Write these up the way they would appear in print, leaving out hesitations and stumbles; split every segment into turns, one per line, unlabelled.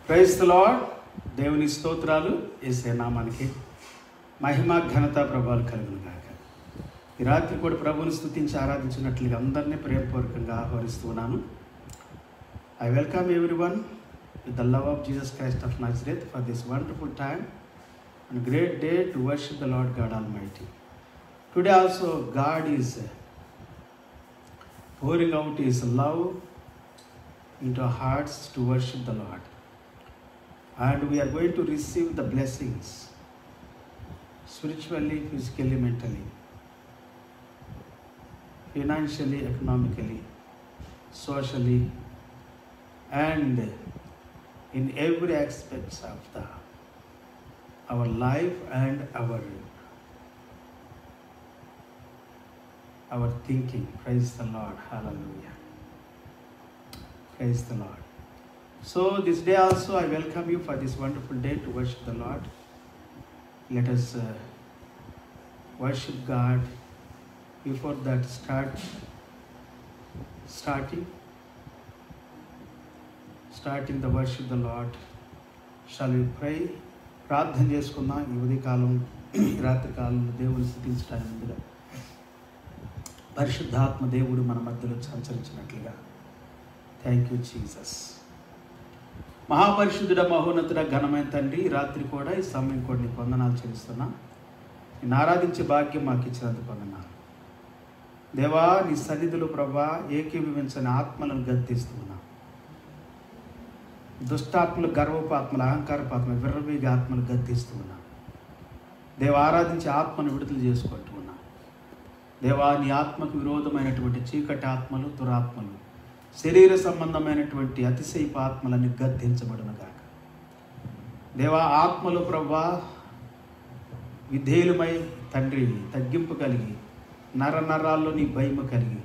Praise the lord. దేవుని స్తోత్రాలు. యేసయ్య నామానికి మహిమ ఘనత ప్రభావాలు కలుగును గాక. ఈ రాత్రి కూడా ప్రభువుని స్తుతించి ఆరాధించినట్లుగా అందరినీ ప్రేమపూర్వకంగా ఆహ్వానిస్తున్నాను. I welcome everyone with the love of Jesus Christ of Nazareth for this wonderful time and great day to worship the Lord God Almighty. Today also God is pouring out His love into our hearts to worship the Lord. And we are going to receive the blessings spiritually, physically, mentally, financially, economically, socially, and in every aspect of our life and our thinking. Praise the Lord. Hallelujah. Praise the Lord. So this day also I welcome you for this wonderful day to worship the Lord. Let us worship God. Before that starting the worship the Lord, shall we pray? ప్రార్థన చేసుకుందాం. ఈ ఉదయకాలం రాత్రి కాలంలో దేవుని స్తుతించడానికి ముందుగా పరిశుద్ధాత్మ దేవుడు మన మధ్యలో సంచరించినట్లుగా. Thank you Jesus. మహాపరిశుద్ధుడ, మహోన్నతుడ, ఘనమైన తండ్రి, ఈ రాత్రి కూడా ఈ సమయం కూడా నీకు వందనాలు చెల్లిస్తున్నా. నేను ఆరాధించే భాగ్యం మాకు ఇచ్చినందుకు వందనాలు దేవా. నీ సన్నిధిలో ప్రభా ఏకీభవించని ఆత్మలను గద్దిస్తున్నా. దుష్టాత్మలు, గర్వపాత్మలు, అహంకారపాత్మలు, విర్రవీగ ఆత్మలు గద్దిస్తున్నా దేవా. ఆరాధించే ఆత్మను విడుదల చేసుకుంటూ ఉన్నా దేవా. నీ ఆత్మకు విరోధమైనటువంటి చీకటి ఆత్మలు, దురాత్మలు, శరీర సంబంధమైనటువంటి అతిశయపు ఆత్మలన్నీ గద్దించబడును గాక దేవా. ఆత్మలు ప్రభా విధేయులమై తండ్రి తగ్గింపు కలిగి నరాల్లో నీ భయము కలిగి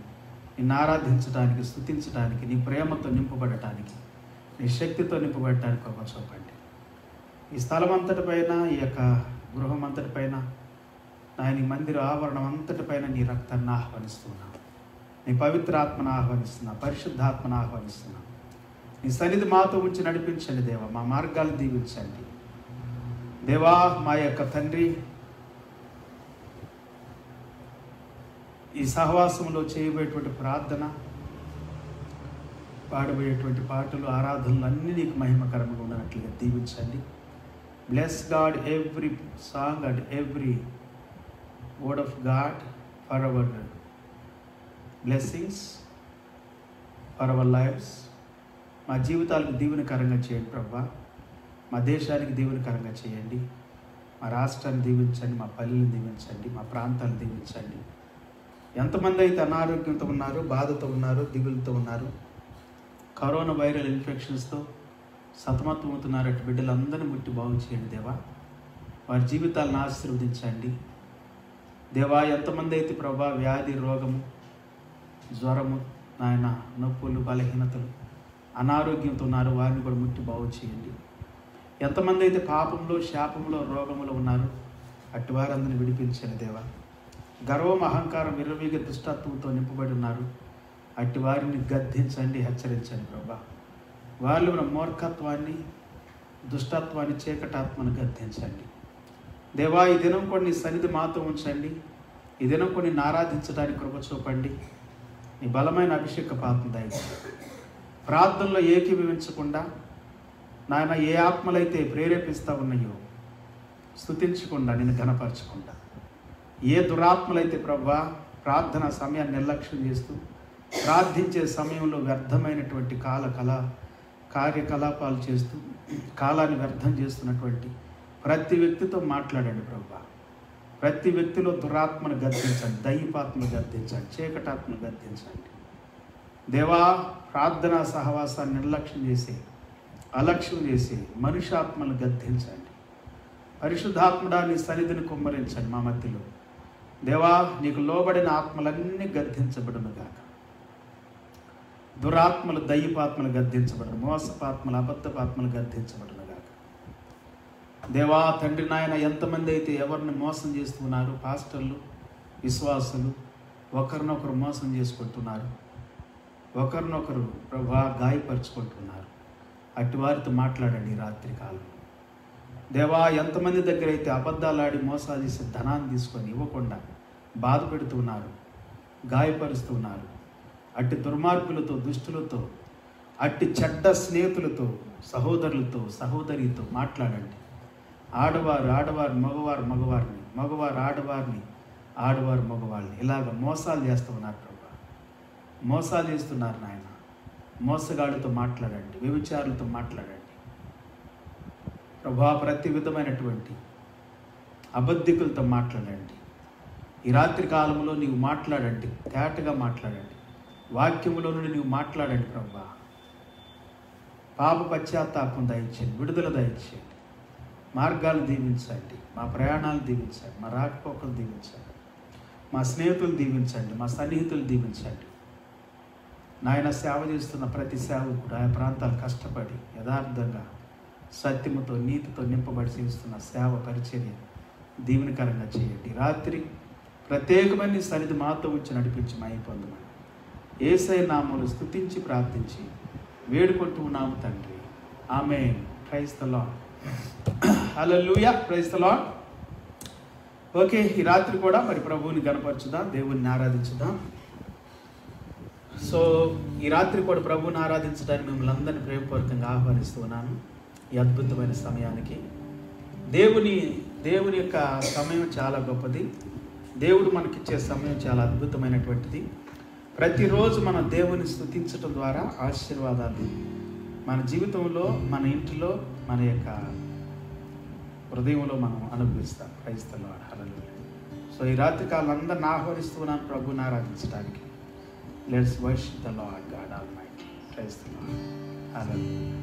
నిన్ను ఆరాధించడానికి, స్తుతించడానికి, నీ ప్రేమతో నింపబడటానికి, నీ శక్తితో నింపబడటానికి ఒక చూపండి. ఈ స్థలం అంతటిపైన, ఈ యొక్క గృహం అంతటిపైన, నాయన మందిర ఆవరణం అంతటిపైన నీ రక్తాన్ని ఆహ్వానిస్తున్నాను. నీ పవిత్ర ఆత్మను ఆహ్వానిస్తున్నా, పరిశుద్ధాత్మను ఆహ్వానిస్తున్నా. నీ సన్నిధి మాతో ఉంచి నడిపించండి దేవా. మా మార్గాలు దీవించండి దేవా. మా యొక్క తండ్రి ఈ సహవాసంలో చేయబోయేటువంటి ప్రార్థన, పాడబోయేటువంటి పాటలు, ఆరాధనలు అన్నీ నీకు మహిమకరంగా ఉన్నట్లుగా దీవించండి. Bless God every song and every word of God for our blessings, for our lives. మా జీవితాలకు దీవెనకరంగా చేయండి ప్రభా. మా దేశానికి దీవెనకరంగా చేయండి. మా రాష్ట్రాన్ని దీవించండి, మా పల్లెలను దీవించండి, మా ప్రాంతాలను దీవించండి. ఎంతమంది అయితే అనారోగ్యంతో ఉన్నారు, బాధతో ఉన్నారు, దిగులతో ఉన్నారు, కరోనా వైరల్ ఇన్ఫెక్షన్స్తో సతమతమవుతున్నారు, అటు బిడ్డలందరినీ ముట్టి బాగు చేయండి దేవా. వారి జీవితాలను ఆశీర్వదించండి దేవా. ఎంతమంది అయితే ప్రభా వ్యాధి, రోగము, జ్వరము, నాయన నొప్పులు, బలహీనతలు, అనారోగ్యంతో ఉన్నారు, వారిని కూడా ముట్టి బాగు చేయండి. ఎంతమంది అయితే పాపంలో, శాపంలో, రోగంలో ఉన్నారు, అట్టి వారందరిని విడిపించండి దేవా. గర్వం, అహంకారం, విర్రవీగ దుష్టత్వంతో నింపబడి ఉన్నారు, అట్టి వారిని గద్దించండి, హెచ్చరించండి ప్రభా. వాళ్ళు ఉన్న మూర్ఖత్వాన్ని, దుష్టత్వాన్ని, చీకటాత్మను గద్దించండి దేవా. ఈ దినం కూడా నీ సన్నిధి మాతో ఉంచండి. ఈ దినం కొన్ని ఆరాధించడానికి కృప చూపండి. నీ బలమైన అభిషేక పాత్ర దయచేయండి. ప్రార్థనలో ఏకీభవించకుండా నాయన ఏ ఆత్మలైతే ప్రేరేపిస్తూ ఉన్నాయో స్తుతించకుండా, నేను ఘనపరచకుండా, ఏ దురాత్మలైతే ప్రభా ప్రార్థన సమయాన్ని నిర్లక్ష్యం చేస్తూ ప్రార్థించే సమయంలో వ్యర్థమైనటువంటి కార్యకలాపాలు చేస్తూ కాలాన్ని వ్యర్థం చేస్తున్నటువంటి ప్రతి వ్యక్తితో మాట్లాడండి ప్రభా. ప్రతి వ్యక్తిలో దురాత్మను గద్దించండి, దైవాత్మను గద్దించండి, చీకటాత్మను గద్దించండి దేవా. ప్రార్థనా సహవాసాన్ని నిర్లక్ష్యం చేసి, అలక్ష్యం చేసి మనుష్యాత్మను గద్దించండి. పరిశుద్ధాత్మడా నీ సన్నిధిని కుమ్మరించండి మా మధ్యలో దేవా. నీకు లోబడిన ఆత్మలన్నీ గద్దించబడును గాక. దురాత్మలు, దయ్యపాత్మలు గద్దించబడను, మోసపాత్మలు, అబద్ధపాత్మలు గద్దించబడును గాక దేవా. తండ్రి నాయన ఎంతమంది అయితే ఎవరిని మోసం చేస్తున్నారు, పాస్టర్లు, విశ్వాసులు ఒకరినొకరు మోసం చేసుకుంటున్నారు, ఒకరినొకరు ప్రభా గాయపరుచుకుంటున్నారు. అట్టి వారితో మాట్లాడండి ఈ రాత్రి కాలం. దేవా, ఎంతమంది దగ్గర అయితే అబద్ధాలాడి మోసాలు చేసి ధనాన్ని తీసుకొని ఇవ్వకుండా బాధ పెడుతున్నారు, గాయపరుస్తున్నారు, అట్టి దుర్మార్గులతో, దుష్టులతో, అట్టి చెడ్డ స్నేహితులతో, సహోదరులతో, సహోదరితో మాట్లాడండి. ఆడవారు మగవారిని, ఆడవారు మగవాళ్ళని ఇలాగ మోసాలు చేస్తూ ఉన్నారు ప్రభా. మోసాలు చేస్తున్నారు నాయన. మోసగాళ్ళతో మాట్లాడండి, వ్యభిచారులతో మాట్లాడండి ప్రభా. ప్రతి విధమైనటువంటి అబద్ధికులతో మాట్లాడండి. ఈ రాత్రి కాలంలో నీవు మాట్లాడండి, తేటగా మాట్లాడండి. వాక్యములో నుండి నీవు మాట్లాడండి ప్రభా. పాప పశ్చాత్తాపం దయచేయండి, విడుదల దయచేయండి. మార్గాలు దీవించండి, మా ప్రయాణాలు దీవించండి, మా రాకపోకలు దీవించండి, మా స్నేహితులు దీవించండి, మా సన్నిహితులు దీవించండి నాయన. సేవ చేస్తున్న ప్రతి సేవకుడు ఆయా ప్రాంతాలు కష్టపడి యథార్థంగా సత్యముతో, నీతితో నింపబడి చేస్తున్న సేవ పరిచర్య దీవెనకరంగా చేయండి. రాత్రి ప్రత్యేకమైన సన్నిధి మాతో వచ్చి నడిపించి మహిమ పొందమని యేసయ్య నామములో స్తుతించి ప్రార్థించి వేడుకుంటూ ఉన్నాము తండ్రి. Amen. Praise the Lord. Hallelujah. Praise the Lord. Okay, ఈ రాత్రి కూడా మరి ప్రభువుని గణపరచుదాం, దేవుని ఆరాధించుదాం. సో ఈ రాత్రి కూడా ప్రభువుని ఆరాధించడానికి మిమ్మల్ని అందరినీ ప్రేమపూర్వకంగా ఆహ్వానిస్తూ ఉన్నాను ఈ అద్భుతమైన సమయానికి. దేవుని యొక్క సమయం చాలా గొప్పది. దేవుడు మనకిచ్చే సమయం చాలా అద్భుతమైనటువంటిది. ప్రతిరోజు మనం దేవుని స్తుతించడం ద్వారా ఆశీర్వాదాలు మన జీవితంలో, మన ఇంటిలో, మన యొక్క హృదయంలో మనం అనుభవిస్తాం. Praise the Lord. Hallelujah. So ఈ రాత్రి కాలం అందరిని ఆహ్వానిస్తున్నాను ప్రభువుని ఆరాధించడానికి. Let's worship the Lord God almighty. Praise the Lord. Hallelujah.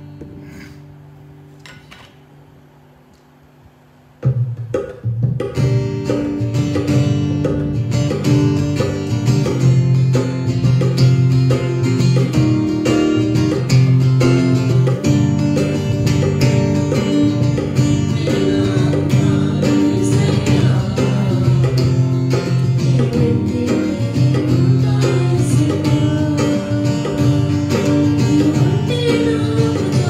You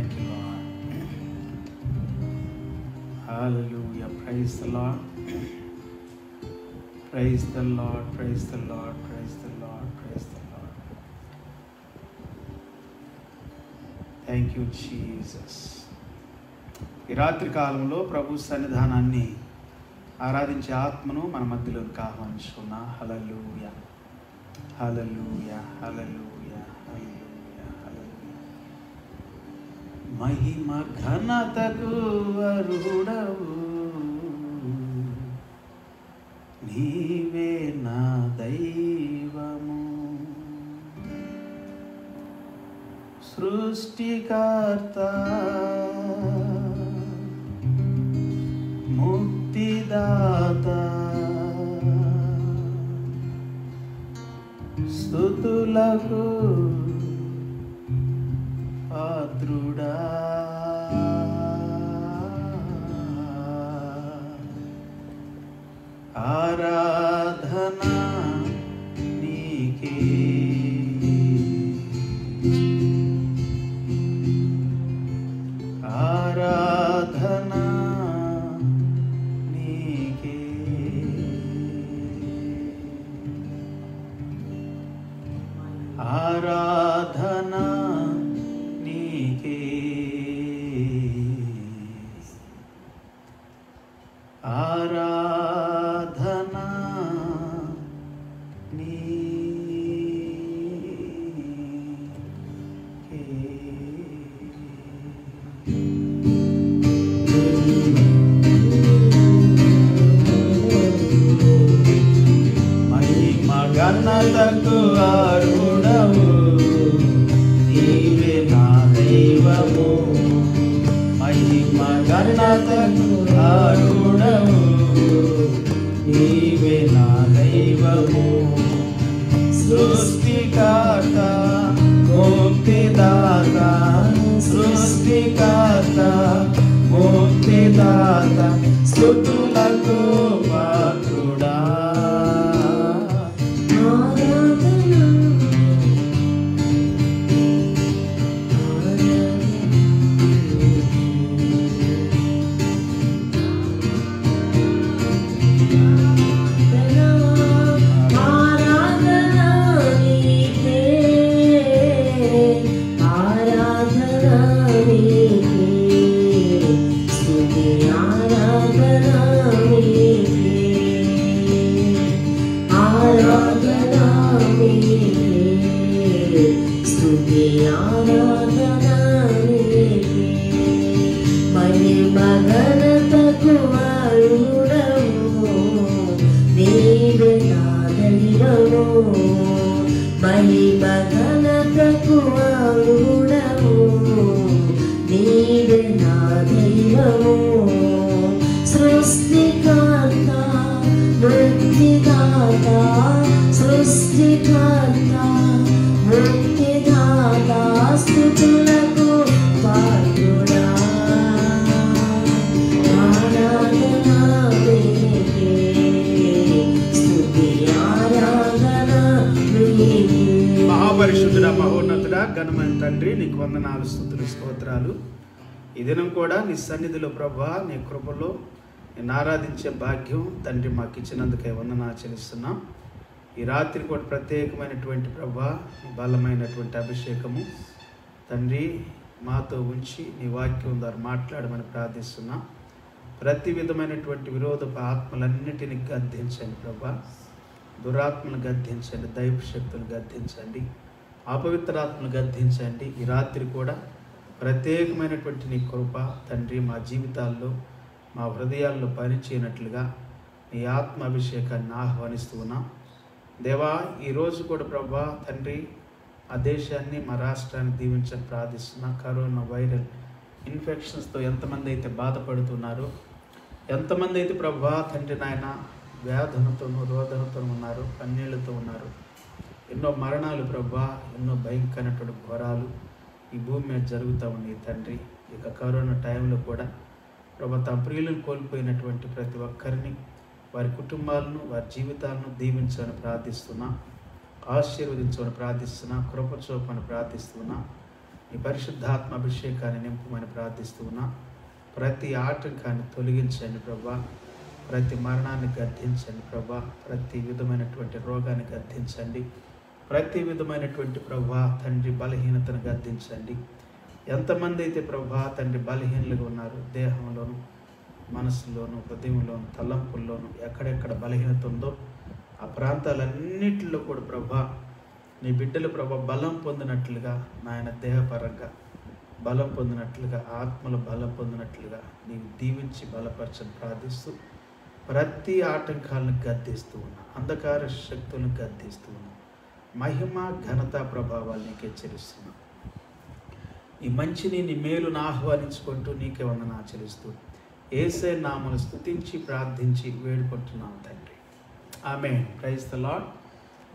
thank you Lord. Hallelujah. Praise the Lord. Praise the Lord. Praise the Lord. Praise the Lord. Praise the Lord. Thank you Jesus. ఈ రాత్రి కాలంలో ప్రభు సన్నిధానాన్ని ఆరాధించే ఆత్మను మన మధ్యలోకి ఆహ్వానించుకున్నా. హల్లెలూయా. హల్లెలూయా. హల్లెలూయా. హల్లెలూయా. హల్లెలూయా. మహిమ ఘనతకు అర్హుడవు నీవే నా దైవము, సృష్టికర్త ముక్తిదాత, స్తుతులకు పాత్రుడా, ఆరాధన నీకే, ఆరాధన నీకే, ఆరాధన నీకే, ఆరాధన నీకే. మహిమ ఘనతకు అర్హుడవు నీవే నా దైవము, మహిమ ఘనతకు అర్హుడవు నీవే నా దైవము, సృష్టికర్త ముక్తిదాత, సృష్టికర్త ముక్తిదాత, స్తుతులకు పాత్రుడా, సృష్టికర్త ముక్తిదాత, సృష్టికర్త ముక్తిదాత, స్తుతులకు పాత్రుడా, ఆరాధన నీకే, స్తుతి ఆరాధన నీకే. మహాపరిశుద్ధుడా, మహోన్నతుడా, ఘనమైన తండ్రి, నీకు వందనాలు, స్తుతులు, స్తోత్రాలు. ఈ దినం కూడా నీ సన్నిధిలో ప్రభా, నీ కృపలో నేను ఆరాధించే భాగ్యం తండ్రి మాకు ఇచ్చినందుకే వందనాలు చెల్లిస్తున్నాం. ఈ రాత్రి కూడా ప్రత్యేకమైనటువంటి ప్రభా, బలమైనటువంటి అభిషేకము తండ్రి మాతో ఉంచి నీ వాక్యం ద్వారా మాట్లాడమని ప్రార్థిస్తున్నాం. ప్రతి విధమైనటువంటి విరోధపు ఆత్మలన్నిటిని గద్దించండి ప్రభా, దురాత్మను గద్దించండి, దైవ శక్తులు గద్దించండి, అపవిత్రాత్మను గద్దించండి. ఈ రాత్రి కూడా ప్రత్యేకమైనటువంటి నీ కృప తండ్రి మా జీవితాల్లో, మా హృదయాల్లో పనిచేయనట్లుగా నీ ఆత్మ అభిషేకాన్ని ఆహ్వానిస్తూ ఉన్నాం. దేవా, ఈరోజు కూడా ప్రభా తండ్రి ఆ దేశాన్ని, మా రాష్ట్రాన్ని దీవించని ప్రార్థిస్తున్నా. కరోనా వైరల్ ఇన్ఫెక్షన్స్తో ఎంతమంది అయితే బాధపడుతున్నారో, ఎంతమంది అయితే ప్రభా తండ్రి నాయన వ్యాధులతోనూ రోదనతోనూ ఉన్నారు, కన్నీళ్లతో ఉన్నారు, ఎన్నో మరణాలు ప్రభా, ఎన్నో భయంకరమైనటువంటి ఘోరాలు ఈ భూమి మీద జరుగుతూ ఉన్నాయి తండ్రి. ఇక కరోనా టైంలో కూడా ప్రభా తమ ప్రియులను కోల్పోయినటువంటి ప్రతి ఒక్కరిని, వారి కుటుంబాలను, వారి జీవితాలను దీవించమని ప్రార్థిస్తున్నా, ఆశీర్వదించమని ప్రార్థిస్తున్నా, కృప చూపమని ప్రార్థిస్తున్నా. నీ పరిశుద్ధాత్మ అభిషేకాన్ని నింపమని ప్రార్థిస్తూ ఉన్నా. ప్రతి ఆటంకాన్ని తొలగించండి ప్రభా. ప్రతి మరణాన్ని గద్దించండి ప్రభా. ప్రతి విధమైనటువంటి రోగాన్ని గద్దించండి. ప్రతి విధమైనటువంటి ప్రభా తండ్రి బలహీనతను గద్దించండి. ఎంతమంది అయితే ప్రభా తండ్రి బలహీనలుగా ఉన్నారు, దేహంలోను, మనసులోను, హృదయంలోను, తలంపుల్లోను ఎక్కడెక్కడ బలహీనత ఉందో ఆ ప్రాంతాలన్నిటిలో కూడా ప్రభా నీ బిడ్డలు ప్రభా బలం పొందినట్లుగా, నాయన దేహపరంగా బలం పొందినట్లుగా, ఆత్మలో బలం పొందినట్లుగా నీవు దీవించి బలపరచని ప్రార్థిస్తూ ప్రతి ఆటంకాలను గద్దిస్తూ ఉన్నా. అంధకార శక్తులను గద్దిస్తూ ఉన్నా. మహిమ ఘనత ప్రభావాలు నీకు హెచ్చరిస్తున్నా. ఈ మంచిని నీ మేలును ఆహ్వానించుకుంటూ నీకే వందనాలు ఆచరిస్తూ యేసే నామమును స్తుతించి ప్రార్థించి వేడుకుంటున్నాం తండ్రి. ఆమేన్. Praise the Lord.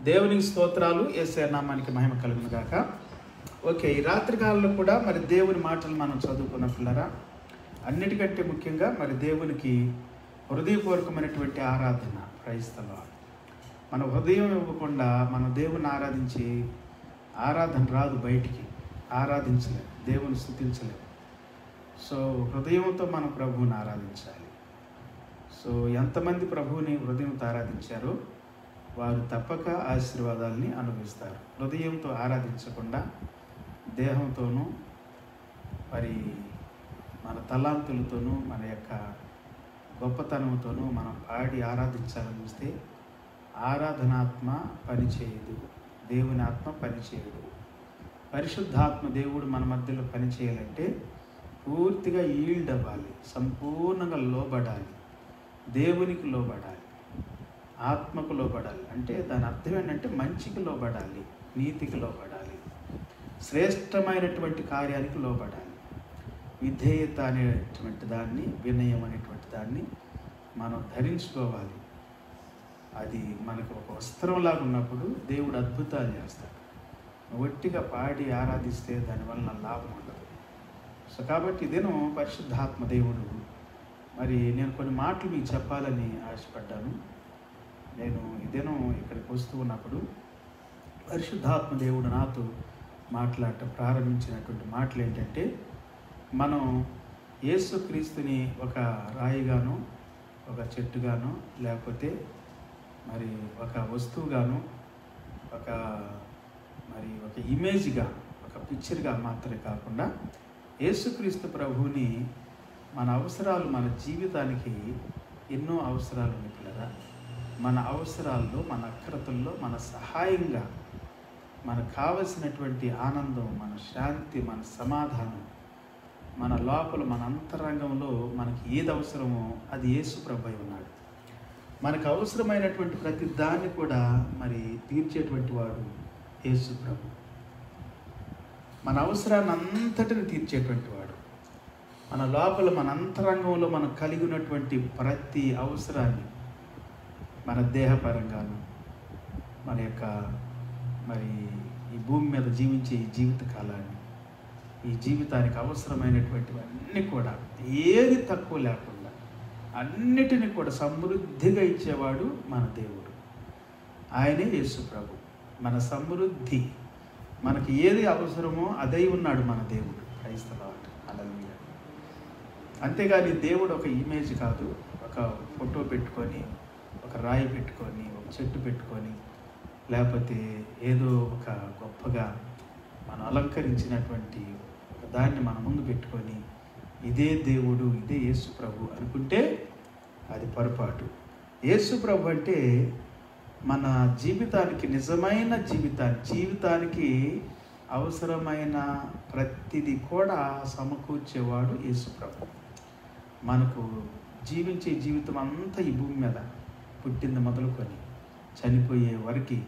దేవునికి స్తోత్రాలు. యేసే నామానికి మహిమ కలుగును గాక. ఓకే, ఈ రాత్రికాలంలో కూడా మరి దేవుని మాటలు మనం చదువుకున్న పిల్లరా, అన్నిటికంటే ముఖ్యంగా మరి దేవునికి హృదయపూర్వకమైనటువంటి ఆరాధన. Praise the Lord. మన హృదయం ఇవ్వకుండా మన దేవుని ఆరాధించి ఆరాధన రాదు, బయటికి ఆరాధించలేదు, దేవుని స్తుతించలేదు. సో హృదయంతో మనం ప్రభువుని ఆరాధించాలి. సో ఎంతమంది ప్రభువుని హృదయంతో ఆరాధించారో వారు తప్పక ఆశీర్వాదాలని అనుభవిస్తారు. హృదయంతో ఆరాధించకుండా దేహంతోనూ మరి మన తలాంతులతోనూ మన యొక్క గొప్పతనంతోనూ మనం పాడి ఆరాధించాలని చూస్తే ఆరాధనాత్మ పనిచేయదు, దేవుని ఆత్మ పనిచేయదు. పరిశుద్ధాత్మ దేవుడు మన మధ్యలో పనిచేయాలంటే పూర్తిగా ఈల్డ్ అవ్వాలి, సంపూర్ణంగా లోబడాలి, దేవునికి లోబడాలి, ఆత్మకు లోబడాలి. అంటే దాని అర్థం ఏంటంటే మంచికి లోబడాలి, నీతికి లోబడాలి, శ్రేష్టమైనటువంటి కార్యానికి లోబడాలి. విధేయత అనేటువంటి దాన్ని, వినయం అనేటువంటి దాన్ని మనం ధరించుకోవాలి. అది మనకు ఒక వస్త్రంలాగా ఉన్నప్పుడు దేవుడు అద్భుతాలు చేస్తాడు. ఒట్టిగా పాడి ఆరాధిస్తే దానివల్ల లాభం ఉండదు. సో కాబట్టి ఇదేనో పరిశుద్ధాత్మ దేవుడు మరి నేను కొన్ని మాటలు మీకు చెప్పాలని ఆశపడ్డాను. నేను ఇదేనో ఇక్కడికి వస్తూ ఉన్నప్పుడు పరిశుద్ధాత్మ దేవుడు నాతో మాట్లాడటం ప్రారంభించినటువంటి మాటలు ఏంటంటే, మనం యేసుక్రీస్తుని ఒక రాయిగాను, ఒక చెట్టుగాను, లేకపోతే మరి ఒక వస్తువుగాను, ఒక ఇమేజ్గా, ఒక పిక్చర్గా మాత్రమే కాకుండా యేసుక్రీస్తు ప్రభువుని మన అవసరాలు, మన జీవితానికి ఎన్నో అవసరాలు ఉన్నాయి పిల్లరా. మన అవసరాల్లో, మన అక్రతల్లో, మన సహాయంగా మనకు కావలసినటువంటి ఆనందం, మన శాంతి, మన సమాధానం, మన లోపల, మన అంతరంగంలో మనకి ఏది అవసరమో అది యేసు ప్రభువై ఉన్నాడు. మనకు అవసరమైనటువంటి ప్రతి దాన్ని కూడా మరి తీర్చేటువంటి వాడు యేసు ప్రభు. మన అవసరాన్ని అంతటిని తీర్చేటువంటి వాడు. మన లోపల, మన అంతరంగంలో మనం కలిగి ఉన్నటువంటి ప్రతి అవసరాన్ని, మన దేహపరంగాను, మన యొక్క మరి ఈ భూమి మీద జీవించే ఈ జీవిత కాలాన్ని, ఈ జీవితానికి అవసరమైనటువంటివన్నీ కూడా ఏది తక్కువ లేకుండా అన్నిటినీ కూడా సమృద్ధిగా ఇచ్చేవాడు మన దేవుడు. ఆయనే యేసు ప్రభు. మన సమృద్ధి, మనకి ఏది అవసరమో అదై ఉన్నాడు మన దేవుడు. క్రైస్తవాడు హల్లెలూయా. అంతేగాని దేవుడు ఒక ఇమేజ్ కాదు, ఒక ఫోటో పెట్టుకొని, ఒక రాయి పెట్టుకొని, ఒక చెట్టు పెట్టుకొని, లేకపోతే ఏదో ఒక గొప్పగా మనం అలంకరించినటువంటి దాన్ని మన ముందు పెట్టుకొని ఇదే దేవుడు, ఇదే యేసు ప్రభు అనుకుంటే అది పొరపాటు. యేసు ప్రభు అంటే మన జీవితానికి, నిజమైన జీవితానికి అవసరమైన ప్రతిదీ కూడా సమకూర్చేవాడు యేసు ప్రభు. మనకు జీవించే జీవితం అంతా ఈ భూమి మీద పుట్టింది మొదలుకొని చనిపోయే వరకు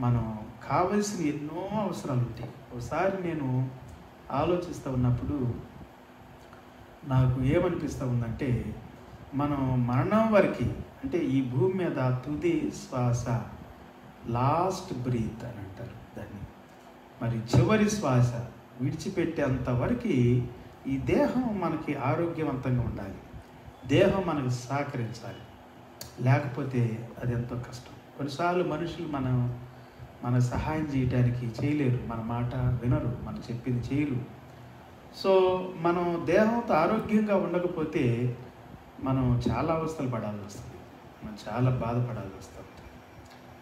మనం కావలసిన ఎన్నో అవసరాలు ఉంటాయి. ఒకసారి నేను ఆలోచిస్తూ ఉన్నప్పుడు నాకు ఏమనిపిస్తూ ఉందంటే, మనం మరణం వరకు, అంటే ఈ భూమి మీద తుది శ్వాస, లాస్ట్ బ్రీత్ అని అంటారు దాన్ని, మరి చివరి శ్వాస విడిచిపెట్టేంత వరకు ఈ దేహం మనకి ఆరోగ్యవంతంగా ఉండాలి, దేహం మనకు సహకరించాలి. లేకపోతే అది ఎంతో కష్టం. కొన్నిసార్లు మనుషులు మనకు సహాయం చేయడానికి చేయలేరు, మన మాట వినరు, మనం చెప్పింది చేయరు. సో మనం దేహంతో ఆరోగ్యంగా ఉండకపోతే మనం చాలా అవస్థలు పడాల్సి వస్తుంది, మనం చాలా బాధపడాల్సి వస్తుంది,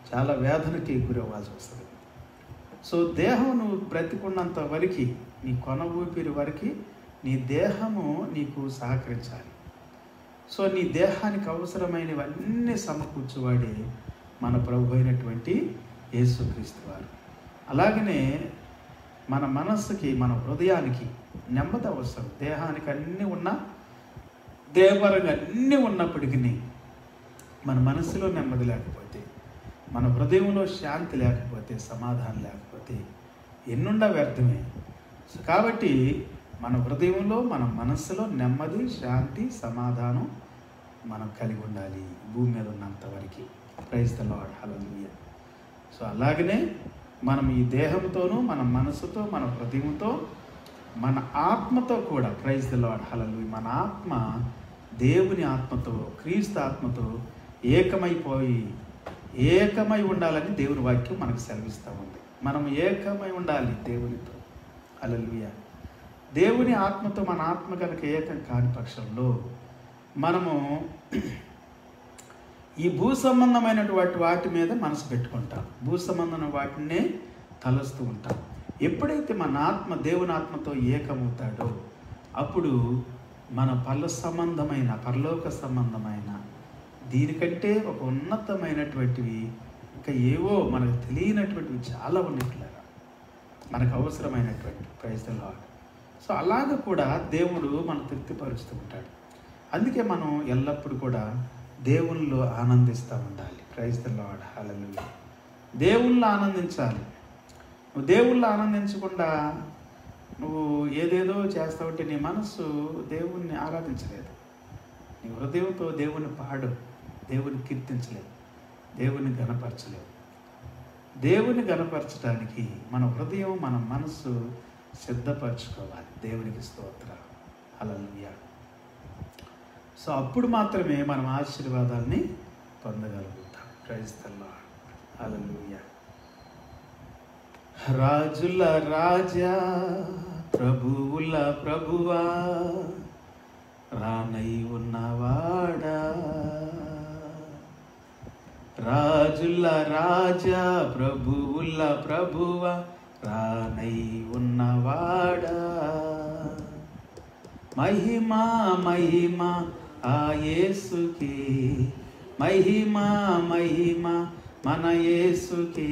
చాలా వేదనకి గురవ్వాల్సి వస్తుంది. సో దేహం నువ్వు బ్రతికున్నంత వరకు, నీ కొన ఊపిరి వరకు నీ దేహము నీకు సహకరించాలి. సో నీ దేహానికి అవసరమైనవన్నీ సమకూర్చువాడే మన ప్రభు అయినటువంటి యేసుక్రీస్తు వారు. అలాగనే మన మనస్సుకి, మన హృదయానికి నెమ్మది అవసరం. దేహానికి అన్నీ ఉన్నా, దేహపరంగా అన్నీ ఉన్నప్పటికీ మన మనసులో నెమ్మది లేకపోతే, మన హృదయంలో శాంతి లేకపోతే, సమాధానం లేకపోతే ఎన్నుండా వ్యర్థమే. కాబట్టి మన హృదయంలో, మన మనస్సులో నెమ్మది, శాంతి, సమాధానం మనం కలిగి ఉండాలి భూమి మీద ఉన్నంత వరకు. Praise the Lord, hallelujah. So అలాగనే మనం ఈ దేహంతోనూ, మన మనసుతో, మన హృదయంతో, మన ఆత్మతో కూడా, ప్రైజ్ ది లార్డ్, హల్లెలూయా, మన ఆత్మ దేవుని ఆత్మతో, క్రీస్తు ఆత్మతో ఏకమై ఉండాలని దేవుని వాక్యం మనకు సెలవిస్తూ ఉంది. మనం ఏకమై ఉండాలి దేవునితో. హల్లెలూయా. దేవుని ఆత్మతో మన ఆత్మ కనుక ఏకం కాని పక్షంలో మనము ఈ భూ సంబంధమైనటువంటి వాటి మీద మనసు పెట్టుకుంటాం, భూ సంబంధమైన వాటినే తలస్తూ ఉంటాం. ఎప్పుడైతే మన ఆత్మ దేవుని ఆత్మతో ఏకమవుతాడో అప్పుడు మన పరలోక సంబంధమైన దీనికంటే ఒక ఉన్నతమైనటువంటివి ఇంకా ఏవో మనకు తెలియనటువంటివి చాలా ఉన్నట్లుగా మనకు అవసరమైనటువంటి. Praise the Lord. సో అలాగ కూడా దేవుడు మనం తృప్తిపరుస్తూ ఉంటాడు. అందుకే మనం ఎల్లప్పుడూ కూడా దేవునిలో ఆనందిస్తూ ఉండాలి. ప్రైజ్ ది లార్డ్, హల్లెలూయా. దేవుళ్ళు ఆనందించాలి. నువ్వు దేవుళ్ళు ఆనందించకుండా నువ్వు ఏదేదో చేస్తా ఉంటే నీ మనస్సు దేవుణ్ణి ఆరాధించలేదు. నీ హృదయంతో దేవుని పాడు, దేవుని కీర్తించలేవు, దేవుని ఘనపరచలేవు. దేవుని ఘనపరచడానికి మన హృదయం, మన మనస్సు సిద్ధపరచుకోవాలి. దేవునికి స్తోత్రం, హల్లెలూయా. సో అప్పుడు మాత్రమే మనం ఆశీర్వాదాన్ని పొందగలుగుతాం. ప్రైజ్ ది లార్డ్, హల్లెలూయా. రాజుల రాజా, ప్రభువుల ప్రభువా, రానై ఉన్నవాడా, రాజుల రాజా, ప్రభువుల ప్రభువా, రానై ఉన్నవాడా, మహిమా మహిమా ఆ యేసుకే, మహిమా మహిమా మన యేసుకే,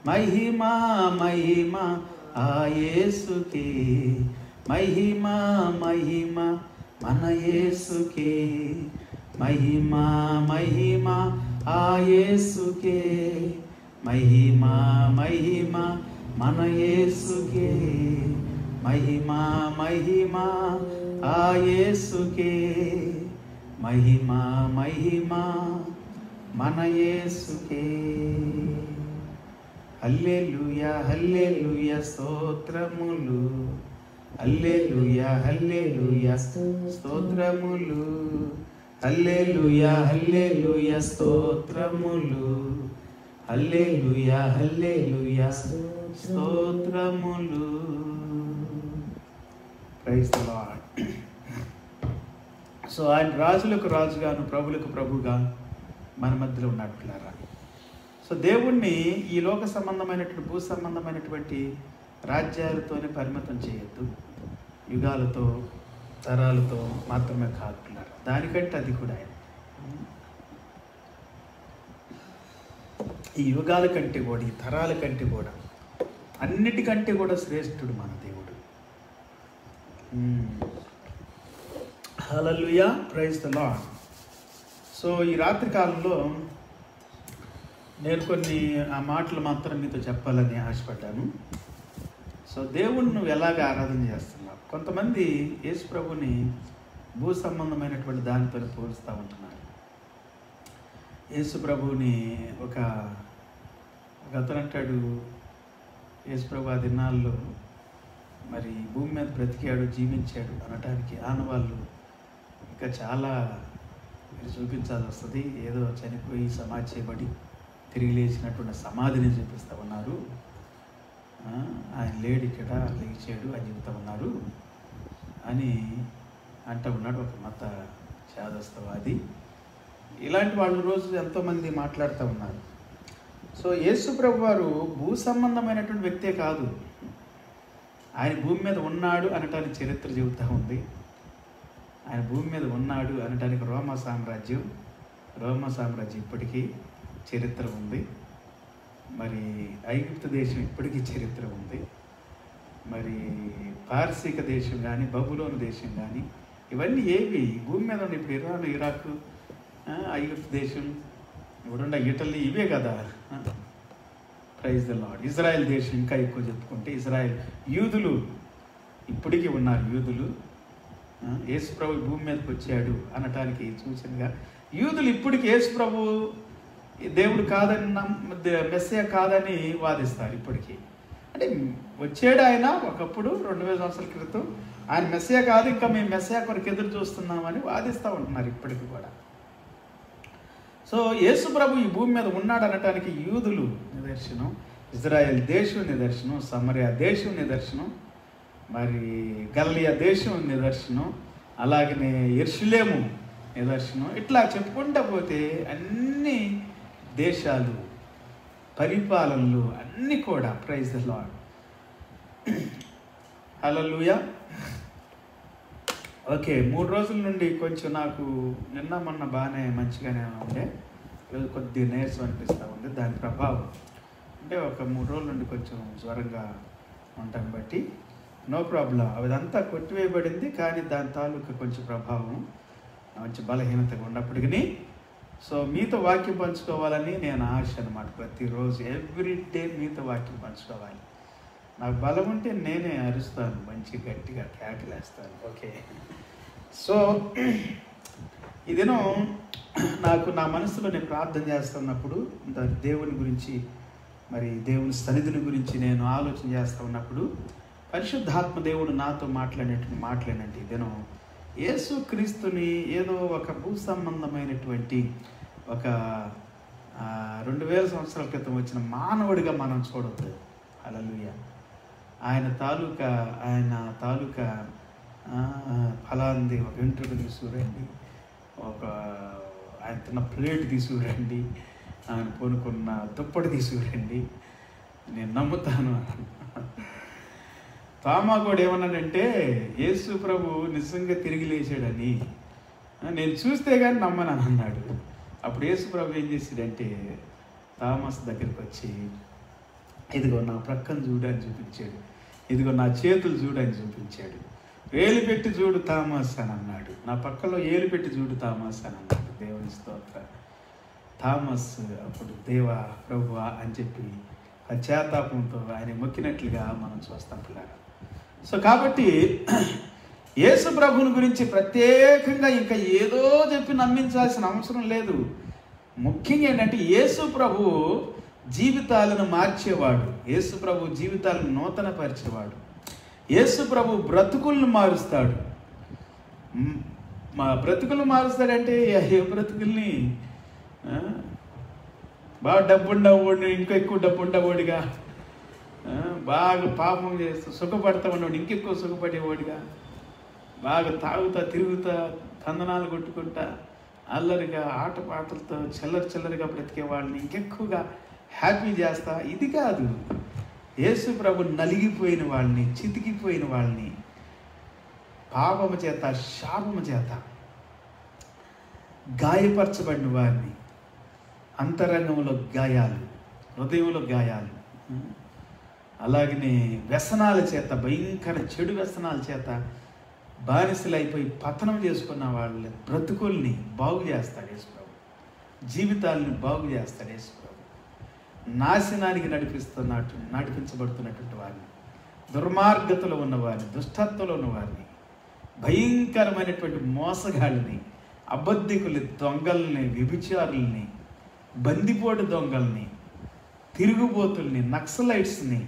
మహిమా మహిమా ఆ యేసుకే, మహిమా మహిమా మన యేసుకే, మహిమా మహిమా ఆ యేసుకే, మహిమా మహిమా మన యేసుకే, మహిమా మహిమా ఆ యేసుకే, మహిమా మహిమా మన యేసుకే. హల్లెలూయా హల్లెలూయా స్తోత్రములు, హల్లెలూయా హల్లెలూయా స్తోత్రములు, హల్లెలూయా హల్లెలూయా స్తోత్రములు, హల్లెలూయా హల్లెలూయా స్తోత్రములు. Praise the Lord. సో ఆయన రాజులకు రాజుగాను, ప్రభులకు ప్రభుగా మన మధ్యలో ఉన్నట్లున్నారా. సో దేవుణ్ణి ఈ లోక సంబంధమైనటువంటి, భూ సంబంధమైనటువంటి రాజ్యాలతోనే పరిమితం చేయొద్దు. యుగాలతో, తరాలతో మాత్రమే కాదున్నారు, దానికంటే అది కూడా ఆయన ఈ యుగాల కంటే కూడా, ఈ తరాల కంటే కూడా, అన్నిటికంటే కూడా శ్రేష్ఠుడు మన దేవుడు. హల్లెలూయా, ప్రైజ్ ది లార్డ్. సో ఈ రాత్రి కాలంలో నేను కొన్ని ఆ మాటలు మాత్రం మీతో చెప్పాలని ఆశపడ్డాను. సో దేవుణ్ణి నువ్వు ఎలాగ ఆరాధన చేస్తున్నావు? కొంతమంది యేసు ప్రభుని భూ సంబంధమైనటువంటి దానితో పోలుస్తూ ఉంటున్నారు. యేసు ప్రభుని ఒక అతను అంటాడు, యేసు ప్రభు ఆ దినాల్లో మరి భూమి మీద బ్రతికాడు, జీవించాడు అనటానికి ఆనవాళ్ళు ఇంకా చాలా మీరు చూపించాల్సి వస్తుంది. ఏదో చనిపోయి సమాధి చేయబడి తిరిగి లేచినటువంటి సమాధిని చూపిస్తూ ఉన్నారు. ఆయన లేడు ఇక్కడ, లేచాడు అని చెబుతూ ఉన్నారు అని అంటూ ఉన్నాడు ఒక మత శాదస్తవాది. ఇలాంటి వాళ్ళు రోజు ఎంతోమంది మాట్లాడుతూ ఉన్నారు. సో యేసు ప్రభు వారు భూ సంబంధమైనటువంటి వ్యక్తే కాదు. ఆయన భూమి మీద ఉన్నాడు అనటానికి చరిత్ర చెబుతూ ఉంది. ఆయన భూమి మీద ఉన్నాడు అనటానికి రోమా సామ్రాజ్యం ఇప్పటికీ చరిత్ర ఉంది. మరి ఐగుప్తు దేశం ఇప్పటికీ చరిత్ర ఉంది. మరి పార్సీక దేశం కానీ, బబులోను దేశం కానీ, ఇవన్నీ ఏవి భూమి మీద ఉన్నాయి. ఇప్పుడు ఇరాన్, ఇరాక్, ఐగుప్తు దేశం, ఇప్పుడున్న ఇటలీ, ఇవే కదా. Praise the lord. ఇజ్రాయెల్ దేశం ఇంకా ఎక్కువ చెప్పుకుంటే ఇజ్రాయెల్, యూదులు ఇప్పటికీ ఉన్నారు. యూదులు యేసు ప్రభు భూమి మీదకి వచ్చాడు అనటానికి సూచనగా యూదులు ఇప్పటికి యేసు ప్రభు దేవుడు కాదని, మెస్సియా కాదని వాదిస్తారు ఇప్పటికీ. అంటే వచ్చాడు ఆయన ఒకప్పుడు 2000 సంవత్సరాల క్రితం, ఆయన మెస్సియా కాదు, ఇంకా మేము మెస్సియా కొరకు ఎదురు చూస్తున్నామని వాదిస్తూ ఉంటున్నారు ఇప్పటికి కూడా. సో యేసు ప్రభు ఈ భూమి మీద ఉన్నాడు అనటానికి యూదులు నిదర్శనం, ఇజ్రాయెల్ దేశం నిదర్శనం, సమరియా దేశం నిదర్శనం, మరి గలిలయ దేశం నిదర్శనం, అలాగనే యెరూషలేము నిదర్శనం. ఇట్లా చెప్పుకుంటూ పోతే అన్ని దేశాలు, పరిపాలనలు అన్నీ కూడా. Praise the Lord. Hallelujah. Okay, 3 రోజుల నుండి కొంచెం నాకు నిన్న మొన్న బాగానే మంచిగానే ఉండే, ఈరోజు కొద్దిగా నీరసం అనిపిస్తూ ఉంది. దాని ప్రభావం అంటే ఒక 3 రోజుల నుండి కొంచెం జ్వరంగా ఉండటం బట్టి నో ప్రాబ్లం, అదంతా కొట్టివేయబడింది. కానీ దాని తాలూకా కొంచెం ప్రభావం, మంచి బలహీనతగా ఉన్నప్పటికీ సో మీతో వాక్యం పంచుకోవాలని నేను ఆశ అన్నమాట. ప్రతిరోజు ఎవ్రీడే మీతో వాక్యం పంచుకోవాలి. నాకు బలం ఉంటే నేనే అరుస్తాను, మంచి గట్టిగా కేకలేస్తాను. ఓకే, సో ఈ దినం నాకు నా మనసులో నేను ప్రార్థన చేస్తున్నప్పుడు, దేవుని గురించి, మరి దేవుని సన్నిధిని గురించి నేను ఆలోచన చేస్తూ ఉన్నప్పుడు పరిశుద్ధాత్మ దేవుడు నాతో మాట్లాడినట్టు ఈ దినం యేసు క్రీస్తుని ఏదో ఒక భూ సంబంధమైనటువంటి ఒక 2000 సంవత్సరాల క్రితం వచ్చిన మానవుడిగా మనం చూడొద్దు. హల్లెలూయా. ఆయన తాలూకా ఫలాంది ఒక వెంట్రుక తీసుకురండి, ఆయన తిన్న ప్లేట్ తీసుకురండి, ఆయన కొనుక్కున్న దుప్పటి తీసుకురండి, నేను నమ్ముతాను. తామా కూడా ఏమన్నాడంటే యేసు ప్రభు నిజంగా తిరిగి లేచాడని నేను చూస్తే కానీ నమ్మను అన్నాడు. అప్పుడు యేసు ప్రభు ఏం చేశాడంటే థామస్ దగ్గరికి వచ్చి, ఇదిగో నా ప్రక్కన చూడని చూపించాడు, ఇదిగో నా చేతులు చూడని చూపించాడు, వేలు పెట్టి చూడు థామస్ అని అన్నాడు. నా పక్కలో ఏలు పెట్టి చూడు థామస్ అని అన్నాడు. దేవుని స్తోత్రం. థామస్ అప్పుడు దేవా ప్రభువా అని చెప్పి పశ్చాత్తాపంతో ఆయన మొక్కినట్లుగా మనం చూస్తాం పిల్లలు. సో కాబట్టి యేసు ప్రభుని గురించి ప్రత్యేకంగా ఇంకా ఏదో చెప్పి నమ్మించాల్సిన అవసరం లేదు. ముఖ్యంగా ఏంటంటే యేసు ప్రభు జీవితాలను మార్చేవాడు, యేసు ప్రభు జీవితాలను నూతనపరిచేవాడు, యేసు ప్రభు బ్రతుకులను మారుస్తాడు. మా బ్రతుకులు మారుస్తాడంటే ఏ బ్రతుకుల్ని బాగా డబ్బుండవాడిని ఇంకా ఎక్కువ డబ్బు ఉండవాడిగా, బాగా పాపం చేస్తూ సుఖపడతా ఉన్నవాడు ఇంకెక్కువ సుఖపడేవాడిగా, బాగా తాగుతా తిరుగుతా తందనాలు కొట్టుకుంటా అల్లరిగా ఆటపాటలతో చిల్లరిగా బ్రతికే వాళ్ళని ఇంకెక్కువగా హ్యాపీ చేస్తా. ఇది కాదు. యేసు ప్రభు నలిగిపోయిన వాళ్ళని, చితికిపోయిన వాళ్ళని, పాపము చేత శాపము చేత గాయపరచబడిన వారిని, అంతరంగంలో గాయాలు, హృదయంలో గాయాలు, అలాగనే వ్యసనాల చేత, భయంకర చెడు వ్యసనాల చేత బానిసలైపోయి పతనం చేసుకున్న వాళ్ళ బ్రతుకుల్ని బాగు చేస్తాడు యేసు ప్రభు. జీవితాలను బాగు చేస్తాడు యేసు ప్రభు. నాశనానికి నడిపించబడుతున్నటువంటి వారిని, దుర్మార్గతలో ఉన్నవారిని, దుష్టత్వంలో ఉన్నవారిని, భయంకరమైనటువంటి మోసగాళ్ళని, అబద్ధికుల్ని, దొంగల్ని, వ్యభిచారుల్ని, బందిపోటు దొంగల్ని, తిరుగుబోతుల్ని, నక్సలైట్స్ని,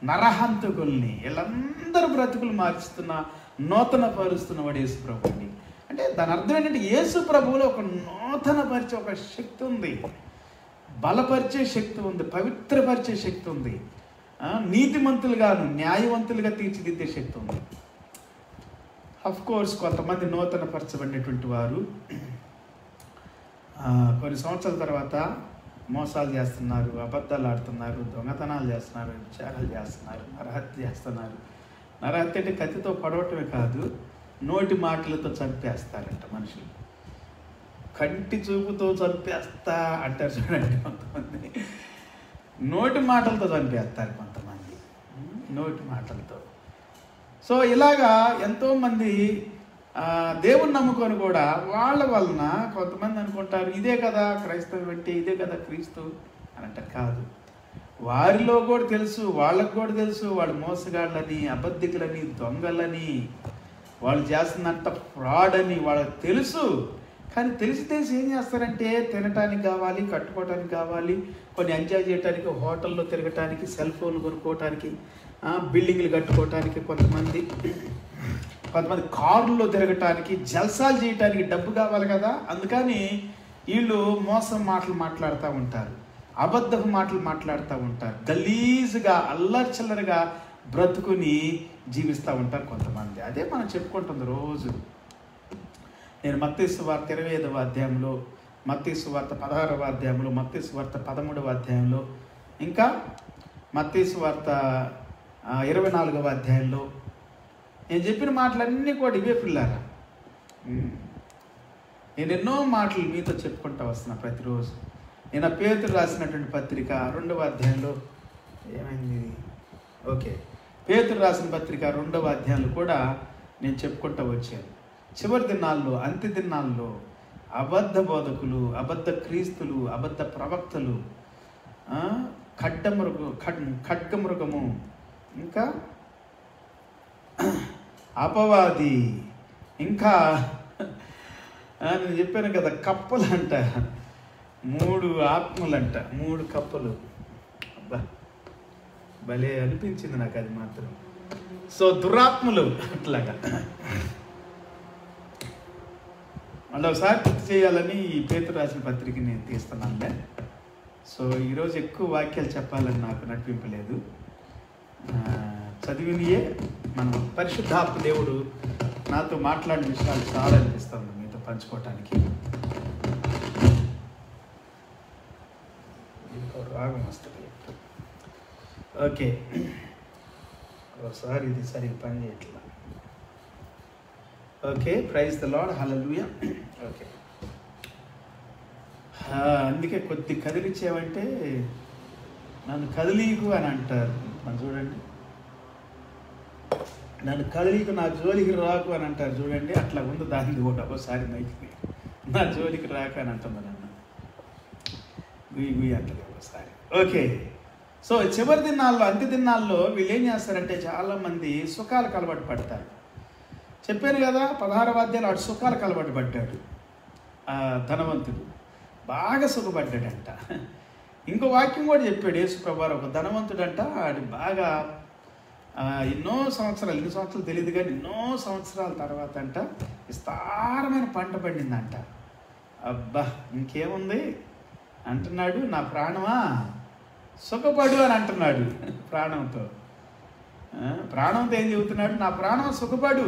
నరహంతకుల్ని, వీళ్ళందరూ బ్రతుకులు మార్చుతున్న, నూతన పరుస్తున్నవాడు యేసు ప్రభు అండి. అంటే దాని అర్థం ఏంటంటే యేసు ప్రభువులో ఒక నూతన పరిచే ఒక శక్తి ఉంది. బలపరిచే శక్తి ఉంది, పవిత్రపరిచే శక్తి ఉంది, నీతిమంతులుగాను న్యాయవంతులుగా తీర్చిదిద్దే శక్తి ఉంది. కోర్స్ కొంతమంది నూతన పరచబడినటువంటి వారు కొన్ని సంవత్సరాల తర్వాత మోసాలు చేస్తున్నారు, అబద్ధాలు ఆడుతున్నారు, దొంగతనాలు చేస్తున్నారు, విచారాలు చేస్తున్నారు, నరహత్య చేస్తున్నారు. నరహత్య అంటే కత్తితో పడవటమే కాదు, నోటి మాటలతో చంపేస్తారంట మనుషులు. కంటి చూపుతో చంపేస్తా అంటారు చూడండి కొంతమంది. నోటి మాటలతో చంపేస్తారు కొంతమంది, నోటి మాటలతో. సో ఇలాగా ఎంతోమంది దేవుని నమ్ముకొని కూడా వాళ్ళ వలన కొంతమంది అనుకుంటారు ఇదే కదా క్రైస్తవం అంటే, ఇదే కదా క్రీస్తు అని అంటే కాదు. వారిలో కూడా తెలుసు, వాళ్ళకు కూడా తెలుసు వాళ్ళు మోసగాళ్ళని, అబద్ధికులని, దొంగలని, వాళ్ళు చేస్తున్నంత ఫ్రాడ్ అని వాళ్ళకి తెలుసు. కానీ తెలిసి ఏం చేస్తారంటే తినటానికి కావాలి, కట్టుకోవటానికి కావాలి, కొన్ని ఎంజాయ్ చేయడానికి, హోటల్లో తిరగటానికి, సెల్ ఫోన్లు కొనుక్కోవటానికి, బిల్డింగ్లు కట్టుకోవటానికి, కొంతమంది కారుల్లో తిరగటానికి, జల్సాలు చేయటానికి డబ్బు కావాలి కదా. అందుకని వీళ్ళు మోసం మాటలు మాట్లాడుతూ ఉంటారు, అబద్ధపు మాటలు మాట్లాడుతూ ఉంటారు, గలీజ్గా అల్లర్చిల్లరగా బ్రతుకుని జీవిస్తూ ఉంటారు కొంతమంది. అదే మనం చెప్పుకుంటుంది రోజు. నేను మత్తయి సువార్త 25వ అధ్యాయంలో, మత్తయి సువార్త 16వ అధ్యాయంలో, మత్తయి సువార్త 13వ అధ్యాయంలో, ఇంకా మత్తయి సువార్త 24వ అధ్యాయంలో నేను చెప్పిన మాటలన్నీ కూడా ఇవే పిల్లారా. నేను ఎన్నో మాటలు మీతో చెప్పుకుంటూ వస్తున్నా ప్రతిరోజు. నేను పేతురు రాసినటువంటి పత్రిక 2వ అధ్యాయంలో ఏమైంది, ఓకే, పేతురు రాసిన పత్రిక 2వ అధ్యాయంలో కూడా నేను చెప్పుకుంటూ వచ్చాను. చివరి దినాల్లో, అంత్య దినాల్లో అబద్ధ బోధకులు, అబద్ధ క్రీస్తులు, అబద్ధ ప్రవక్తలు, ఖడ్గమృగము, ఇంకా అపవాది, ఇంకా నేను చెప్పాను కదా కప్పలంట, 3 ఆత్మలంట, 3 కప్పలు. అబ్బా భలే అనిపించింది నాకు అది మాత్రం. సో దురాత్మలు అట్లాగా. మళ్ళీ ఒకసారి గుర్తు చేయాలని ఈ పేతురు రాసిన పత్రిక నేను తీస్తున్నానులే. సో ఈరోజు ఎక్కువ వాక్యాలు చెప్పాలని నాకు నడిపింపలేదు. చదివినయే మనం పరిశుద్ధాత్మ దేవుడు నాతో మాట్లాడిన విషయాలు చాలా అనిపిస్తుంది మీతో పంచుకోవటానికి. రాగం వస్తుంది. ఓకే, ఒకసారి ఇది సరిగ్గా పని చేయట్లా. Okay, praise the Lord, hallelujah. Okay, అందుకే కొద్ది కదిలిచ్చేవంటే నన్ను కదిలీకు అని అంటారు. మనం చూడండి, నన్ను కదిలీకు, నా జోలికి రాకు అని అంటారు చూడండి. అట్లా ఉంది దాన్ని కూడా ఒకసారి మైకి, నా జోలికి రాక అని అంటున్నాను అన్న, గుయ్యి గుయ్యి అంటారు ఒకసారి. ఓకే, సో చివరి దినాల్లో, అంత్య దినాల్లో వీళ్ళు ఏం చేస్తారంటే చాలామంది సుఖాలకు అలవాటు పడతారు. చెప్పాను కదా 16వ అధ్యాయంలో ఆడు సుఖాలకు అలవాటు పడ్డాడు. ధనవంతుడు బాగా సుఖపడ్డాడంట. ఇంకో వాక్యం కూడా చెప్పాడు యేసు ప్రభువారు, ఒక ధనవంతుడంట, ఆడు బాగా ఎన్నో సంవత్సరాలు తెలియదు కానీ ఎన్నో సంవత్సరాల తర్వాత అంట విస్తారమైన పంట పండిందంట. అబ్బా ఇంకేముంది అంటున్నాడు, నా ప్రాణమా సుఖపడు అని అంటున్నాడు. ప్రాణంతో ఏం చెబుతున్నాడు, నా ప్రాణం సుఖపడు.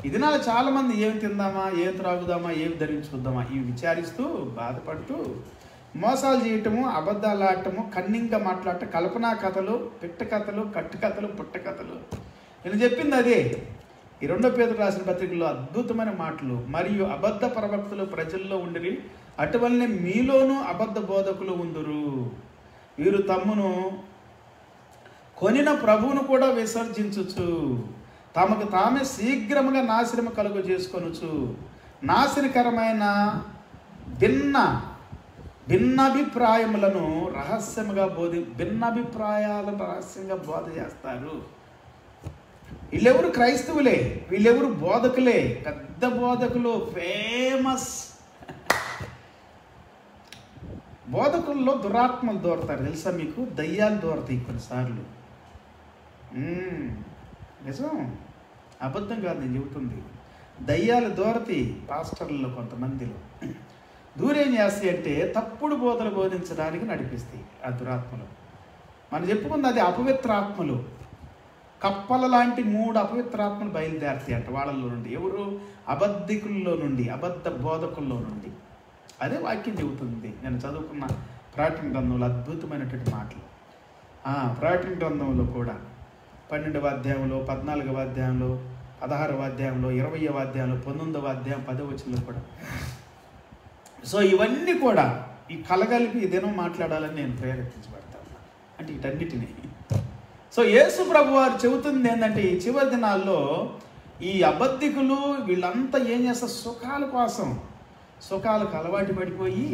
ఇది నా చాలామంది ఏమి తిందామా, ఏం త్రాగుదామా, ఏమి ధరించుకుందామా ఇవి విచారిస్తూ బాధపడుతూ మోసాలు చేయటము, అబద్ధాలు ఆడటము, కన్నింగా మాట్లాడటం, కల్పనా కథలు, పిట్ట కథలు, కట్టు కథలు, పుట్ట కథలు. నేను చెప్పింది అదే. ఈ 2వ పేతురు రాసిన పత్రికలో అద్భుతమైన మాటలు. మరియు అబద్ధ ప్రవక్తలు ప్రజల్లో ఉండిరి, అటువలనే మీలోనూ అబద్ధ బోధకులు ఉందురు. వీరు తమ్మును కొనిన ప్రభువును కూడా విసర్జించుచు తమకు తామే శీఘ్రముగా నాశనము కలుగు చేసుకొనుచు నాశనకరమైన భిన్నాభిప్రాయములను భిన్నాభిప్రాయాలను రహస్యంగా బోధ చేస్తారు. వీళ్ళెవరు క్రైస్తవులే, వీళ్ళెవరు బోధకులే, పెద్ద బోధకులు, ఫేమస్ బోధకుల్లో దురాత్మలు దూరతారు తెలుసా మీకు? దయ్యాలు దూరతాయి కొన్నిసార్లు. నిజం, అబద్ధం కాదు నేను చెబుతుంది. దయ్యాలు దూరతాయి పాస్టర్లలో కొంతమందిలో. దూరేం చేస్తాయి అంటే తప్పుడు బోధలు బోధించడానికి నడిపిస్తాయి ఆ దురాత్మలు. మనం చెప్పుకుంది అది అపవిత్రాత్మలు. కప్పల లాంటి 3 అపవిత్రాత్మలు బయలుదేరుతాయి అంట వాళ్ళలో నుండి. ఎవరు? అబద్ధికుల్లో నుండి, అబద్ధ బోధకుల్లో నుండి. అదే వాక్యం చెబుతుంది. నేను చదువుకున్న ప్రకటన గ్రంథంలో అద్భుతమైనటువంటి మాటలు. ప్రకటన గ్రంథంలో కూడా 12వ అధ్యాయంలో, 14వ అధ్యాయంలో, 16వ అధ్యాయంలో, 20వ అధ్యాయంలో, 19వ అధ్యాయం 10వ వచనంలో కూడా. సో ఇవన్నీ కూడా ఈ కలగలిపి ఈ దినం మాట్లాడాలని నేను ప్రేరేపించబడతాను. అంటే వీటన్నిటినీ సో యేసు ప్రభు వారు చెబుతుంది ఏంటంటే, ఈ చివరి దినాల్లో ఈ అబద్ధికులు వీళ్ళంతా ఏం చేస్తారు? సుఖాల కోసం, సుఖాలకు అలవాటు పడిపోయి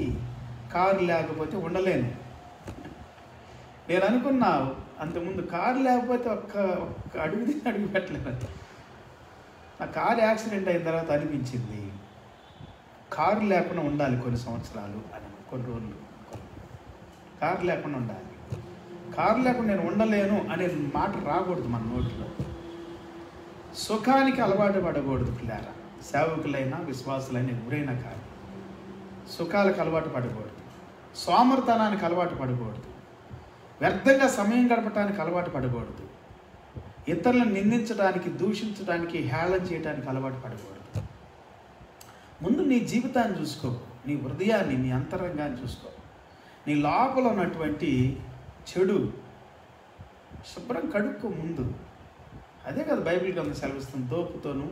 కారు లేకపోతే ఉండలేను. నేను అనుకున్నా అంతకుముందు కారు లేకపోతే ఒక్క అడుగు పెట్టలేదు. నా కారు యాక్సిడెంట్ అయిన తర్వాత అనిపించింది కారు లేకుండా ఉండాలి కొన్ని సంవత్సరాలు అని, కొన్ని రోజులు కారు లేకుండా ఉండాలి. కారు లేకుండా నేను ఉండలేను అనే మాట రాకూడదు మన నోటిలో. సుఖానికి అలవాటు పడకూడదు పిల్లారా. సేవకులైనా విశ్వాసులైనా ఎవరైనా కాదు. సుఖాలకు అలవాటు పడకూడదు, సోమరితనానికి అలవాటు పడకూడదు, వ్యర్థంగా సమయం గడపడానికి అలవాటు పడకూడదు, ఇతరులను నిందించడానికి, దూషించడానికి, హేళన చేయడానికి అలవాటు పడకూడదు. ముందు నీ జీవితాన్ని చూసుకో, నీ హృదయాన్ని, నీ అంతరంగాన్ని చూసుకో. నీ లోపల ఉన్నటువంటి చెడు శుభ్రం కడుక్కో ముందు. అదే కదా బైబిల్ గ్రంథం సెలవిస్తుంది. దోపుతోనూ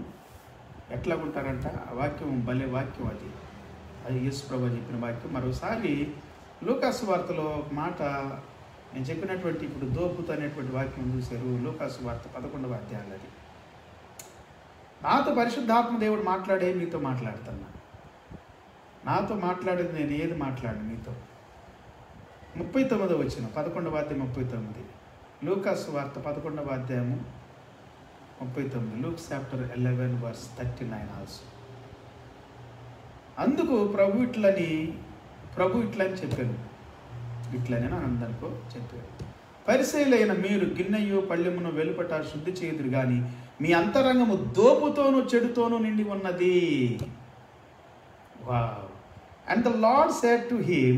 ఎట్లా ఉంటారంట? ఆ వాక్యం భలే వాక్యం అది. అది యేసు ప్రభువు చెప్పిన వాక్యం. మరోసారి లూకాసు వార్తలో ఒక మాట నేను చెప్పినటువంటి ఇప్పుడు దోపుతో అనేటువంటి వాక్యం చూశారు. లూకాసు వార్త 11వ అధ్యాయంలో. అది నాతో పరిశుద్ధాత్మ దేవుడు మాట్లాడే మీతో మాట్లాడుతున్నా. నాతో మాట్లాడేది నేను ఏది మాట్లాడు మీతో. 39వ వచనం, 11వ అధ్యాయం 39. లూకాసు వార్త 11వ అధ్యాయము 39. Luke chapter 11 verse 39 also. అందుకు ప్రభు ఇట్లని చెప్పాను. ఇట్లనే అందరికో చెప్పారు, పరిసయ్యులైన మీరు గిన్నెయు పళ్ళెమును వెలుపట శుద్ధి చేయుదురు గాని మీ అంతరంగము దోపుతోనూ చెడుతోనూ నిండి ఉన్నది. Wow. And the Lord said to him,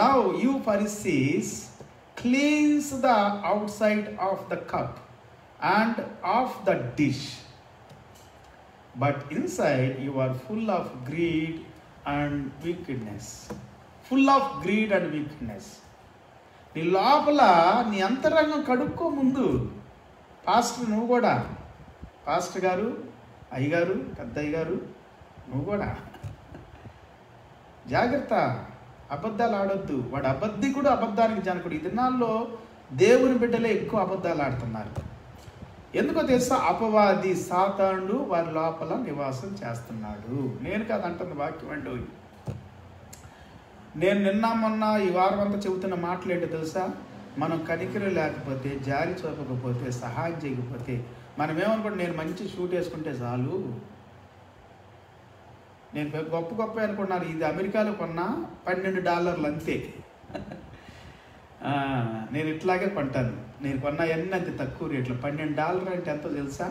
now you Pharisees cleanse the outside of the cup and of the dish, but inside you are full of greed and wickedness. Full of greed and wickedness. నీ లోపల నీ అంతరంగం కడుక్కో ముందు. Pastor నువ్వు కూడా, pastor గారు, అయ్యగారు, పెద్దయ్య గారు, నువ్వు కూడా జాగ్రత్త. అబద్ధాలు ఆడొద్దు. వాడు అబద్ధికుడు, అబద్ధానికి జనకుడు. ఈ దినాల్లో దేవుని బిడ్డలే ఎక్కువ అబద్ధాలు ఆడుతున్నారు. ఎందుకో తెలుసా? అపవాది సాతానుడు వారి లోపల నివాసం చేస్తున్నాడు. నేను కాదు అంటున్న వాక్యం అండి. నేను నిన్న మొన్న ఈ వారం అంతా చెబుతున్న మాటలేంటో తెలుసా? మనం కనికరం లేకపోతే, జారి చూపకపోతే, సహాయం చేయకపోతే మనం ఏమనుకుంటే నేను మంచి షూట్ వేసుకుంటే చాలు, నేను గొప్ప అనుకున్నాను. ఇది అమెరికాలో కొన్నా $12 అంతే. నేను ఇట్లాగే కొంటాను. నేను కొన్న ఎన్ని అంతే తక్కువ రేట్లు. $12 అంటే ఎంతో తెలుసా?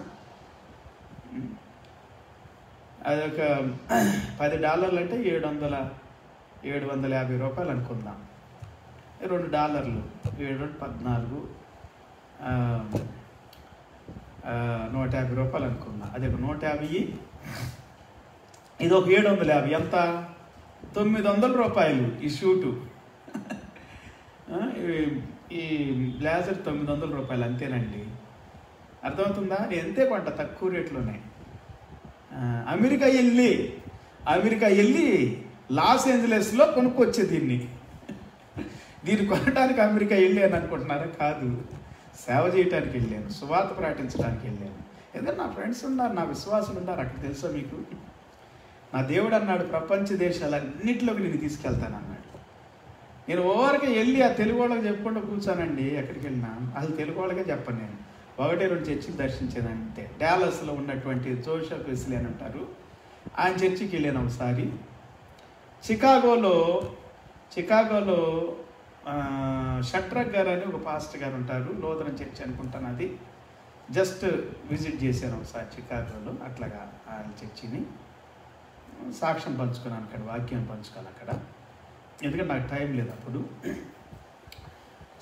అదొక $10 అంటే $750 అనుకుందాం. $2 7 14 $150 అనుకుందాం. అదే $150, ఇది ఒక $750. ఎంత? $900 ఈ షూటు. ఈ బ్లేజర్ $900 అంతేనండి. అర్థమవుతుందా? నేను ఎంతే కొంట, తక్కువ రేట్లోనే. అమెరికా వెళ్ళి లాస్ ఏంజలస్లో కొనుక్కొచ్చే దీన్ని కొనడానికి అమెరికా వెళ్ళాను అనుకుంటున్నారా? కాదు, సేవ చేయడానికి వెళ్ళాను, సువార్త ప్రకటించడానికి వెళ్ళాను. ఎందుకంటే నా ఫ్రెండ్స్ ఉన్నారు, నా విశ్వాసులు ఉన్నారు అక్కడ. తెలుసా మీకు? నా దేవుడు అన్నాడు, ప్రపంచ దేశాలన్నింటిలోకి నేను తీసుకెళ్తాను అన్నాడు. నేను ఓవరికి వెళ్ళి ఆ తెలుగు వాళ్ళకి చెప్పుకుంటూ కూర్చోనండి. ఎక్కడికి వెళ్ళినా అసలు తెలుగు వాళ్ళకే చెప్పను. నేను 1-2 చర్చికి దర్శించానంటే. డాలస్లో ఉన్నటువంటి జోసెఫ్ వెస్లీ అని ఉంటారు, ఆయన చర్చికి వెళ్ళాను ఒకసారి. చికాగోలో షట్రక్ గారు అని ఒక పాస్టర్ గారు ఉంటారు, లోదరన్ చర్చ్ అనుకుంటాను. అది జస్ట్ విజిట్ చేశాను ఒకసారి చికాగోలో. అట్లాగా ఆయన చర్చిని సాక్ష్యం పంచుకున్నాను అక్కడ, వాక్యం పంచుకోవాలి అక్కడ, ఎందుకంటే నాకు టైం లేదు అప్పుడు.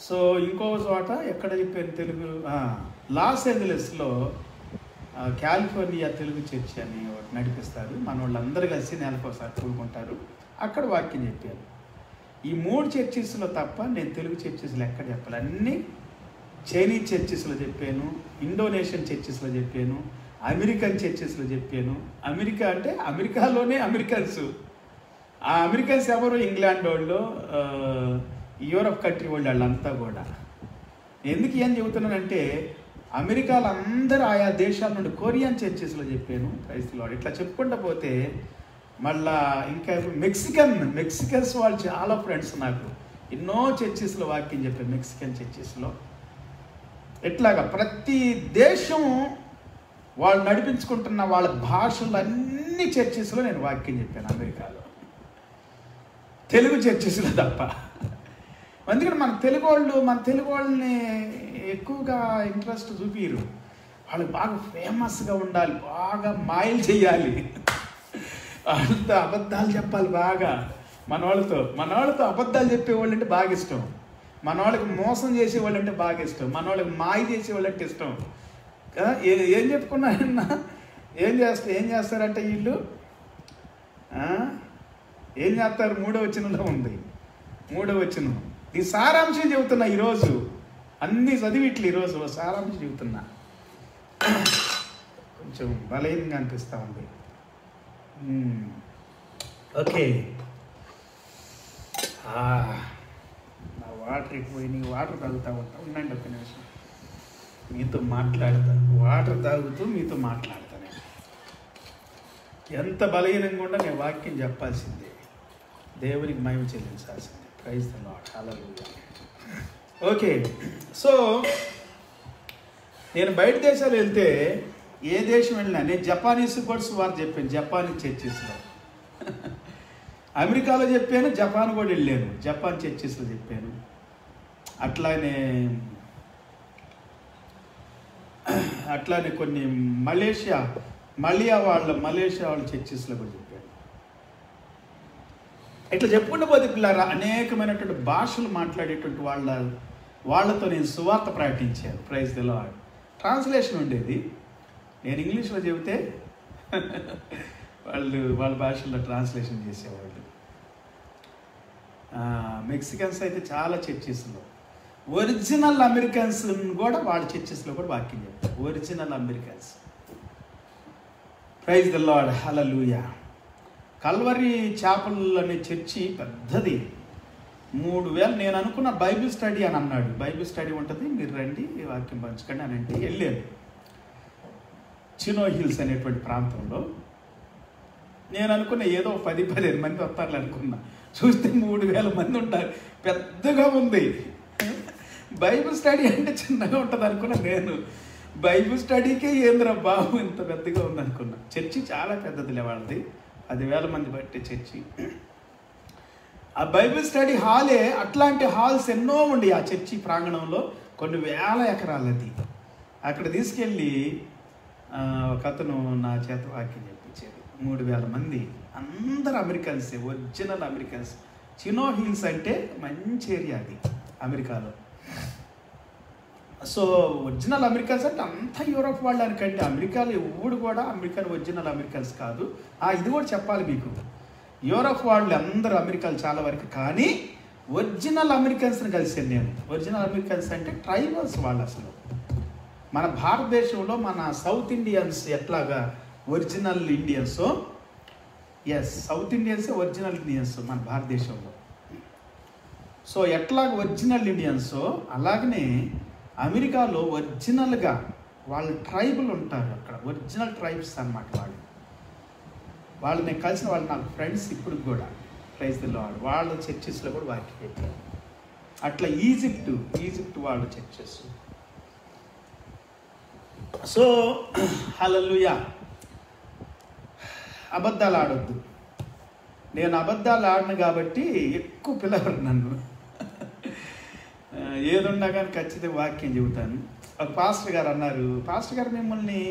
సో ఇంకో చోట ఎక్కడ చెప్పాను తెలుగు, లాస్ ఏంజలస్లో కాలిఫోర్నియా తెలుగు చర్చ్ అని ఒకటి నడిపిస్తారు. మన వాళ్ళందరూ కలిసి నెలకోసారి కూడుకుంటారు, అక్కడ వాక్యం చెప్పాను. ఈ 3 చర్చెస్లో తప్ప నేను తెలుగు చర్చెస్లో ఎక్కడ చెప్పాలి. అన్నీ చైనీస్ చర్చెస్లో చెప్పాను, ఇండోనేషియన్ చర్చెస్లో చెప్పాను, అమెరికన్ చర్చెస్లో చెప్పాను. అమెరికా అంటే అమెరికాలోనే అమెరికన్స్. ఆ అమెరికన్స్ ఎవరు? ఇంగ్లాండ్ వాళ్ళు, యూరప్ కంట్రీ వాళ్ళంతా కూడా. ఎందుకు ఏం చెబుతున్నానంటే అమెరికాలో అందరూ ఆయా దేశాల నుండి కొరియన్ చర్చెస్లో చెప్పాను. క్రైస్తవులు ఇట్లా చెప్పుకుంటూ పోతే మళ్ళా ఇంకా మెక్సికన్స్ వాళ్ళు చాలా ఫ్రెండ్స్ నాకు. ఎన్నో చర్చెస్లో వాక్యం చెప్పాను, మెక్సికన్ చర్చెస్లో. ఇట్లాగా ప్రతి దేశం వాళ్ళు నడిపించుకుంటున్న వాళ్ళ భాషలు అన్ని చర్చెస్లో నేను వాక్యం చెప్పాను అమెరికాలో, తెలుగు చర్చెస్లో తప్ప. అందుకని మన తెలుగు వాళ్ళని ఎక్కువగా ఇంట్రెస్ట్ చూపిరు. వాళ్ళు బాగా ఫేమస్గా ఉండాలి, బాగా మాయలు చేయాలి, వాళ్ళతో అబద్ధాలు చెప్పాలి బాగా. మన వాళ్ళతో అబద్ధాలు చెప్పేవాళ్ళు అంటే బాగా ఇష్టం, మన వాళ్ళకి మోసం చేసేవాళ్ళు అంటే బాగా ఇష్టం, మన వాళ్ళకి మాయ చేసేవాళ్ళు అంటే ఇష్టం. ఏం చెప్పుకున్నా ఏం చేస్తారంటే వీళ్ళు ఏం చేస్తారు? 3వ వచనంలో ఉంది. 3వ వచనం ఈ సారాంశం చెబుతున్నా. ఈరోజు అన్ని చదివిట్లు ఈరోజు సారాంశం చెబుతున్నా. కొంచెం బలహీనంగా అనిపిస్తూ ఉంది. ఓకే, నా వాటర్ ఎక్కువ, నీ వాటర్ తాగుతూ ఉంటా. ఉండండి ఒక నిమిషం, మీతో మాట్లాడతా. వాటర్ తాగుతూ మీతో మాట్లాడతా. నేను ఎంత బలహీనంగా ఉండా నేను వాక్యం చెప్పాల్సిందే, దేవునికి మహిమ చెల్లించాల్సిందే. Praise the Lord, hallelujah. Okay, so నేను బయట దేశాలు వెళ్తే, ఏ దేశం వెళ్ళినా నేను జపానీస్ కూడా సువార్త చెప్పాను, జపానీస్ చర్చెస్లో. అమెరికాలో చెప్పాను, జపాన్ కూడా వెళ్ళాను, జపాన్ చర్చెస్లో చెప్పాను. అట్లానే కొన్ని మలేషియా వాళ్ళ చర్చెస్లో కూడా చెప్పాను. ఇట్లా చెప్పుకుంటూ పోతే పిల్లారా అనేకమైనటువంటి భాషలు మాట్లాడేటువంటి వాళ్ళతో నేను సువార్త ప్రకటించాను. Praise the Lord. ట్రాన్స్లేషన్ ఉండేది, నేను ఇంగ్లీష్లో చెబితే వాళ్ళ భాషల్లో ట్రాన్స్లేషన్ చేసేవాళ్ళు. మెక్సికన్స్ అయితే చాలా చర్చెస్లో, ఒరిజినల్ అమెరికన్స్ కూడా వాళ్ళ చర్చెస్లో కూడా వాక్యం చెప్తారు. Original Americans. Praise the Lord, hallelujah. Calvary chapel అనే చర్చి పెద్దది, 3000. నేను అనుకున్న బైబిల్ స్టడీ అని అన్నాడు. బైబిల్ స్టడీ ఉంటుంది, మీరు రండి వాక్యం పంచుకోండి అని అంటే వెళ్ళాను. చినో హిల్స్ అనేటువంటి ప్రాంతంలో. నేను అనుకున్న ఏదో 10-15 మంది వస్తారులే అనుకున్నా. చూస్తే 3000 మంది ఉంటారు, పెద్దగా ఉంది. బైబిల్ స్టడీ అంటే చిన్నగా ఉంటుంది అనుకున్నా నేను. బైబిల్ స్టడీకే ఏంద్రా బాబు ఇంత పెద్దగా ఉంది అనుకున్నా. చర్చి చాలా పెద్దదిలే వాళ్ళది, 10,000 మంది బట్టే చర్చి. ఆ బైబిల్ స్టడీ హాలే, అట్లాంటి హాల్స్ ఎన్నో ఉండి ఆ చర్చి ప్రాంగణంలో, కొన్ని వేల ఎకరాలది. అక్కడ తీసుకెళ్ళి ఒక అతను నా చేత వాక్యం చెప్పించేది. 3000 మంది, అందరు అమెరికన్సే, ఒరిజినల్ అమెరికన్స్. చినో హిల్స్ అంటే మంచి ఏరియా అది అమెరికాలో. సో ఒరిజినల్ అమెరికన్స్ అంటే అంతా యూరోప్ వాళ్ళు అనుకంటే, అమెరికాలో ఎవడు కూడా ఒరిజినల్ అమెరికన్స్ కాదు. ఇది కూడా చెప్పాలి మీకు, యూరోప్ వాళ్ళు అందరూ అమెరికాలు చాలా వరకు, కానీ ఒరిజినల్ అమెరికన్స్ని కలిసాను నేను. ఒరిజినల్ అమెరికన్స్ అంటే ట్రైబల్స్ వాళ్ళు. అసలు మన భారతదేశంలో మన సౌత్ ఇండియన్స్ ఎట్లాగా ఒరిజినల్ ఇండియన్సో, సౌత్ ఇండియన్సే ఒరిజినల్ ఇండియన్స్ మన భారతదేశంలో. సో ఎట్లాగ ఒరిజినల్ ఇండియన్సో అలాగనే అమెరికాలో ఒరిజినల్గా వాళ్ళు ట్రైబుల్ ఉంటారు. అక్కడ ఒరిజినల్ ట్రైబ్స్ అన్నమాట వాళ్ళు నేను కలిసిన వాళ్ళు నాకు ఫ్రెండ్స్ ఇప్పుడు కూడా. Praise the Lord. వాళ్ళ చర్చెస్లో కూడా వాక్యం పెట్టారు. అట్లా ఈజిప్ట్ వాళ్ళ చర్చెస్. సో హల్లెలూయా. అబద్ధాలు ఆడొద్దు. నేను అబద్ధాలు ఆడను కాబట్టి ఎక్కువ పిలవరు నన్ను. ఏదున్నా కానీ ఖచ్చితంగా వాక్యం చెబుతాను. ఒక పాస్టర్ గారు అన్నారు, పాస్టర్ గారు మిమ్మల్ని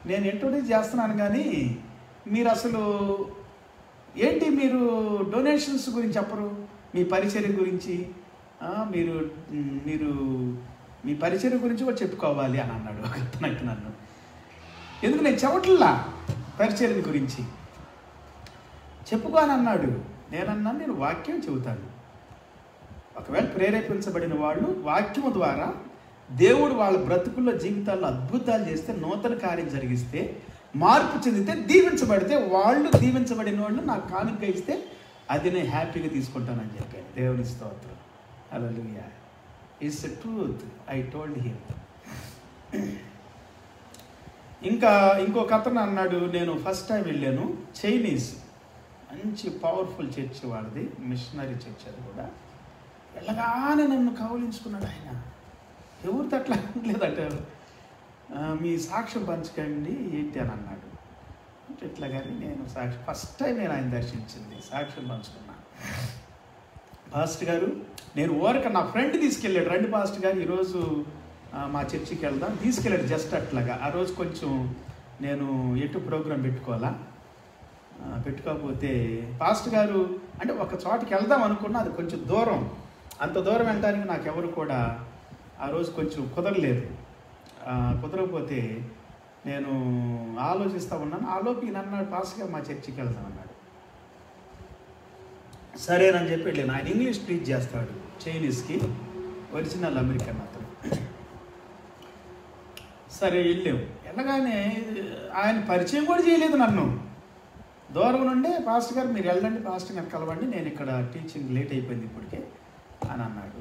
నేను ఇంట్రొడ్యూస్ చేస్తున్నాను కానీ మీరు అసలు ఏంటి మీరు డొనేషన్స్ గురించి చెప్పరు, మీ పరిచర్య గురించి మీరు మీరు మీ పరిచర్య గురించి కూడా చెప్పుకోవాలి అని అన్నాడు నాకు నన్ను. ఎందుకు నేను చెప్పట్లా పరిచర్య గురించి చెప్పుకోని అన్నాడు. నేనన్నా నేను వాక్యం చెబుతాను. ఒకవేళ ప్రేరేపించబడిన వాళ్ళు వాక్యము ద్వారా దేవుడు వాళ్ళ బ్రతుకుల్లో జీవితాల్లో అద్భుతాలు చేస్తే, నూతన కార్యం జరిగిస్తే, మార్పు చెందితే, దీవించబడితే, వాళ్ళు దీవించబడిన వాళ్ళు నాకు కానుక ఇస్తే అది నేను హ్యాపీగా తీసుకుంటానని చెప్పాను. దేవుని స్తోత్రం. Hallelujah. It's a truth, I told him. ఇంకా ఇంకొక అతను అన్నాడు, నేను ఫస్ట్ టైం వెళ్ళాను, చైనీస్, మంచి పవర్ఫుల్ చర్చ్ వాడిది, మిషనరీ చర్చ్. అది కూడా వెళ్ళగానే నన్ను కౌలించుకున్నాడు ఆయన. ఎవరితో అట్లా లేదంటే మీ సాక్ష్యం పంచకండి ఏంటి అని అన్నాడు. ఇట్లా కానీ నేను సాక్ష్యం ఫస్ట్ టైం నేను ఆయన దర్శించింది, సాక్ష్యం పంచుకున్నాను. పాస్టర్ గారు, నేను ఊరక నా ఫ్రెండ్ తీసుకెళ్ళాడు, రండి పాస్టర్ గారు ఈరోజు మా చర్చికి వెళ్దాం, తీసుకెళ్ళాడు జస్ట్ అట్లాగా. ఆ రోజు కొంచెం నేను ఎటు ప్రోగ్రాం పెట్టుకోకపోతే పాస్టర్ గారు అంటే ఒక చోటకి వెళ్దాం అనుకున్నా, అది కొంచెం దూరం, అంత దూరం వెళ్ళడానికి నాకు ఎవరు కూడా ఆ రోజు కొంచెం కుదరలేదు. కుదరకపోతే నేను ఆలోచిస్తూ ఉన్నాను. ఆలోపు ఈయన అన్నాడు, పాస్టర్ గారు మా చర్చికి వెళ్దాం అన్నాడు. సరేనని చెప్పి వెళ్ళాను. ఆయన ఇంగ్లీష్ టీచ్ చేస్తాడు, చైనీస్కి, ఒరిజినల్ అమెరికన్ అతను. సరే వెళ్ళాము. వెళ్ళగానే ఆయన పరిచయం కూడా చేయలేదు నన్ను. దూరం నుండే పాస్టర్ గారు మీరు వెళ్ళండి, పాస్టర్ గారు కలవండి, నేను ఇక్కడ టీచింగ్ లేట్ అయిపోయింది ఇప్పటికే అని అన్నాడు.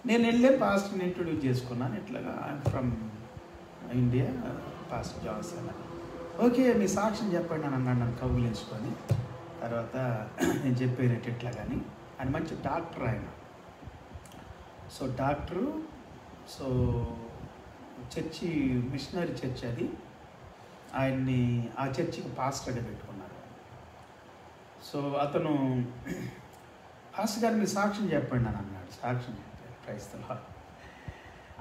నేను వెళ్ళాను, పాస్టర్ని ఇంట్రొడ్యూస్ చేసుకున్నాను. ఇట్లాగా I'm from India, pastor Johnson. Okay మీ సాక్ష్యం చెప్పండి అని అన్నాడు నన్ను కౌగిలించుకొని. తర్వాత నేను చెప్పేనట్టు ఇట్లా కానీ ఆయన మంచి డాక్టర్ ఆయన. So doctor, so church missionary church అది, ఆయన్ని ఆ చర్చికి పాస్టర్గా పెట్టుకున్నారు. సో అతను పాస్టర్ గారు మీ సాక్ష్యం చెప్పండి అని అన్నాడు. సాక్ష్యం చెప్పారు. Praise the lord.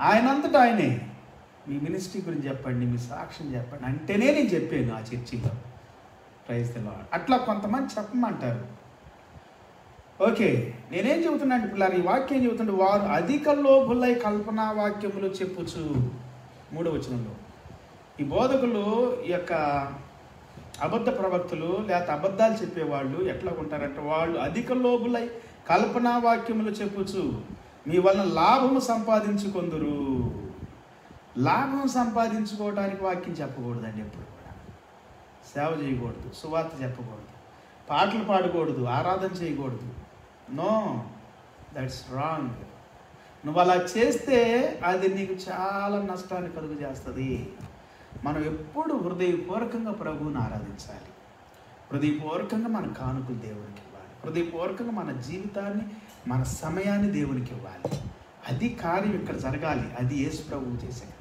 ఆయనంతటా ఆయనే మీ మినిస్ట్రీ గురించి చెప్పండి, మీ సాక్ష్యం చెప్పండి అంటేనే నేను చెప్పాను ఆ చర్చిలో. Praise the Lord. అట్లా కొంతమంది చెప్పమంటారు. ఓకే నేనేం చెబుతున్నా అంటే పిల్లలు ఈ వాక్యం చెబుతుంటే, వారు అధిక లోబులై కల్పనా వాక్యములు చెప్పుచు, 3వ వచనంలో ఈ బోధకులు, ఈ యొక్క అబద్ధ ప్రవక్తలు లేకపోతే అబద్ధాలు చెప్పేవాళ్ళు ఎట్లా ఉంటారంటే, వాళ్ళు అధిక లోబులై కల్పనా వాక్యములు చెప్పుచు మీ వలన లాభము సంపాదించుకొందురు. లాభం సంపాదించుకోవడానికి వాక్యం చెప్పకూడదండి. ఎప్పుడు కూడా సేవ చేయకూడదు, సువార్త చెప్పకూడదు, పాటలు పాడకూడదు, ఆరాధన చేయకూడదు. No, that's wrong. నువ్వు అలా చేస్తే అది నీకు చాలా నష్టాన్ని కలుగు చేస్తుంది. మనం ఎప్పుడు హృదయపూర్వకంగా ప్రభువుని ఆరాధించాలి. హృదయపూర్వకంగా మన కానుకలు దేవునికి ఇవ్వాలి. హృదయపూర్వకంగా మన జీవితాన్ని, మన సమయాన్ని దేవునికి ఇవ్వాలి. అది కార్యం ఇక్కడ జరగాలి. అది యేసు ప్రభువు చేశాడు.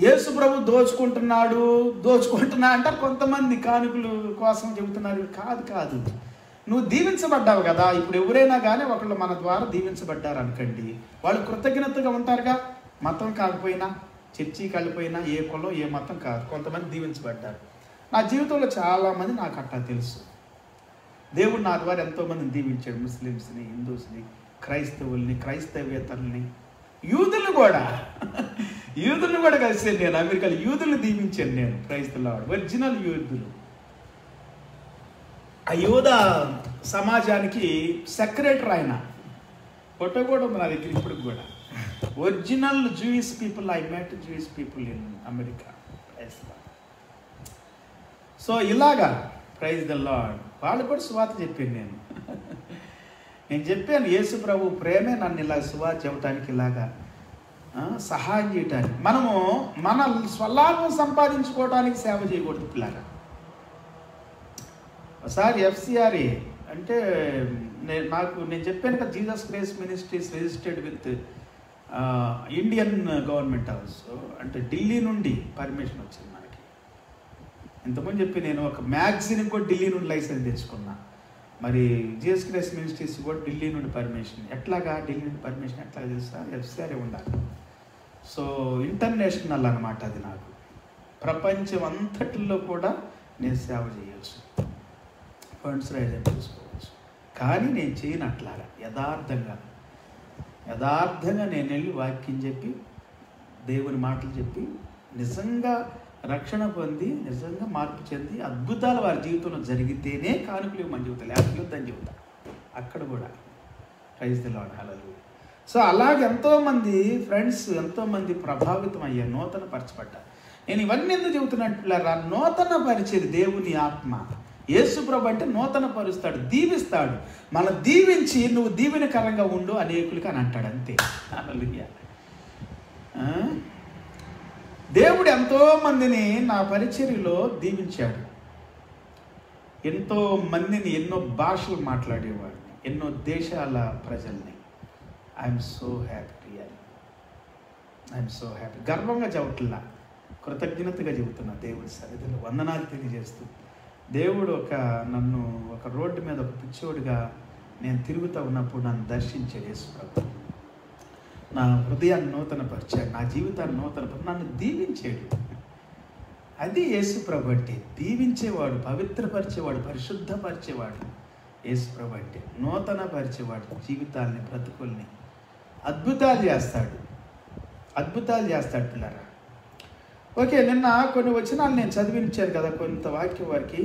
యేసు ప్రభు దోచుకుంటున్నా అంటారు కొంతమంది, కానుకలు కోసం చెబుతున్నారు. కాదు, నువ్వు దీవించబడ్డావు కదా. ఇప్పుడు ఎవరైనా కానీ ఒకళ్ళు మన ద్వారా దీవించబడ్డారు అనుకోండి, వాళ్ళు కృతజ్ఞతగా ఉంటారుగా. మతం కాకపోయినా, చర్చికి వెళ్ళిపోయినా, ఏ కులం ఏ మతం కాదు, కొంతమంది దీవించబడ్డారు. నా జీవితంలో చాలామంది నాకు అట్టా తెలుసు. దేవుడు నా ద్వారా ఎంతోమందిని దీవించాడు. ముస్లిమ్స్ని, హిందూస్ని, క్రైస్తవుల్ని, క్రైస్తవేతరుల్ని, యూదులను కూడా కలిసాను నేను. అమెరికాలో యూదులను దీవించాను నేను. Praise the lord. ఒరిజినల్ యూదులు. ఆ యూద సమాజానికి సెక్రటరీ ఆయన. ఫోటో కూడా ఉంది నా దగ్గర ఇప్పుడు కూడా. Original Jewish people. I met Jewish people in America. Praise the Lord. So ఇలాగా ప్రైజ్ ది లార్డ్ వాళ్ళు కూడా సువార్త చెప్పాను నేను చెప్పాను. యేసు ప్రభు ప్రేమే నన్ను ఇలా సువార్త చెప్పడానికి, ఇలాగా సహాయం చేయటానికి. మనము మన స్వలాభం సంపాదించుకోవడానికి సేవ చేయకూడదు పిల్లగా. ఒకసారి FCRA అంటే నేను చెప్పాను కదా, Jesus Christ ministries registered with Indian government house. అంటే ఢిల్లీ నుండి పర్మిషన్ వచ్చింది మనకి. ఇంతకుముందు చెప్పి నేను ఒక మ్యాగజైన్కి కూడా ఢిల్లీ నుండి లైసెన్స్ తెచ్చుకున్నా. మరి జీసస్ క్రైస్ట్ మినిస్ట్రీస్ కూడా ఢిల్లీ నుండి పర్మిషన్. ఎట్లాగా ఢిల్లీ నుండి పర్మిషన్ ఎట్లాగా తెలుసా? FCRA ఉండాలి. సో ఇంటర్నేషనల్ అన్నమాట అది. నాకు ప్రపంచం అంతటిలో కూడా నేను సేవ చేయొచ్చు. ఫండ్స్ రైజ్ అని చూసుకోవచ్చు. కానీ నేను చేయను అట్లాగా. యథార్థంగా నేను వెళ్ళి వాక్యం చెప్పి దేవుని మాటలు చెప్పి నిజంగా రక్షణ పొంది నిజంగా మార్పు చెంది అద్భుతాలు వారి జీవితంలో జరిగితేనే కానుకలు మన జీవితం లేకపోతే జీవితం అక్కడ కూడా praise the Lord. Hallelujah. So అలాగే ఎంతోమంది ఫ్రెండ్స్ ఎంతోమంది ప్రభావితం అయ్యారు, నూతన పరచబడ్డారు. నేను ఇవన్నీ ఎందుకు చెబుతున్నట్లుగా నూతన పరిచేది దేవుని ఆత్మ. యేసు ప్రభు అంటే నూతన పరుస్తాడు, దీవిస్తాడు. మనం దీవించి నువ్వు దీవెనకరంగా ఉండు అనేకులకి అని అంటాడు, అంతే. హల్లెలూయా. దేవుడు ఎంతోమందిని నా పరిచర్యలో దీవించాడు. ఎంతో మందిని ఎన్నో భాషలు మాట్లాడేవాడిని, ఎన్నో దేశాల ప్రజల్ని. I'm so happy, real I'm so happy. గర్వంగా చెప్పట్లా, కృతజ్ఞతగా చెబుతున్నా దేవుడి సన్నిధిలో వందనాలు తెలియజేస్తూ. దేవుడు నన్ను ఒక రోడ్డు మీద ఒక పిచ్చోడిగా నేను తిరుగుతూ ఉన్నప్పుడు నన్ను దర్శించాడు యేసు ప్రభు. నా హృదయాన్ని నూతనపరిచాడు, నా జీవితాన్ని నూతనపరిచాడు, నన్ను దీవించాడు. అది యేసు ప్రభు అంటే. దీవించేవాడు, పవిత్రపరిచేవాడు, పరిశుద్ధపరిచేవాడు యేసు ప్రభు అంటే. నూతన పరిచేవాడు జీవితాల్ని, బ్రతుకుల్ని. అద్భుతాలు చేస్తాడు పిల్లరా. ఓకే, నిన్న కొన్ని వచనాలు నేను చదివించాను కదా, కొంత వాక్యం వారికి.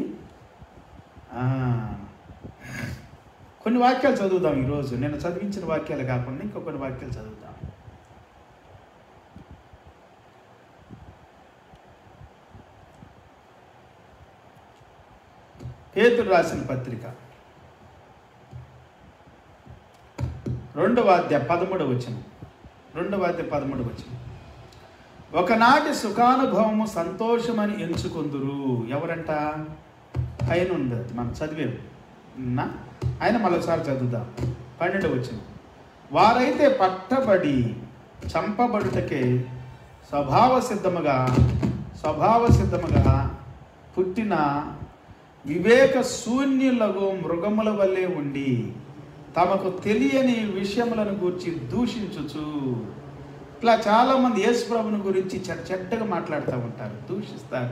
కొన్ని వాక్యాలు చదువుదాం ఈరోజు. నేను చదివించిన వాక్యాలు కాకుండా ఇంకా కొన్ని వాక్యాలు చదువుదాం. పేతురు రాసిన పత్రిక 2వ అధ్యాయం 13వ వచనం. ఒకనాటి సుఖానుభవము సంతోషమని ఎంచుకొందురు. ఎవరంట? ఆయన ఉండదు, మనం చదివేము. ఆయన మరోసారి చదువుదాం. 12వ వచనం. వారైతే పట్టబడి చంపబడుటకే స్వభావ సిద్ధముగా పుట్టిన వివేక శూన్యులకు మృగముల వల్లే ఉండి తమకు తెలియని విషయములను గురించి దూషించుచు. ఇట్లా చాలామంది యేసు ప్రభుని గురించి చెడ్డగా మాట్లాడుతూ ఉంటారు, దూషిస్తారు,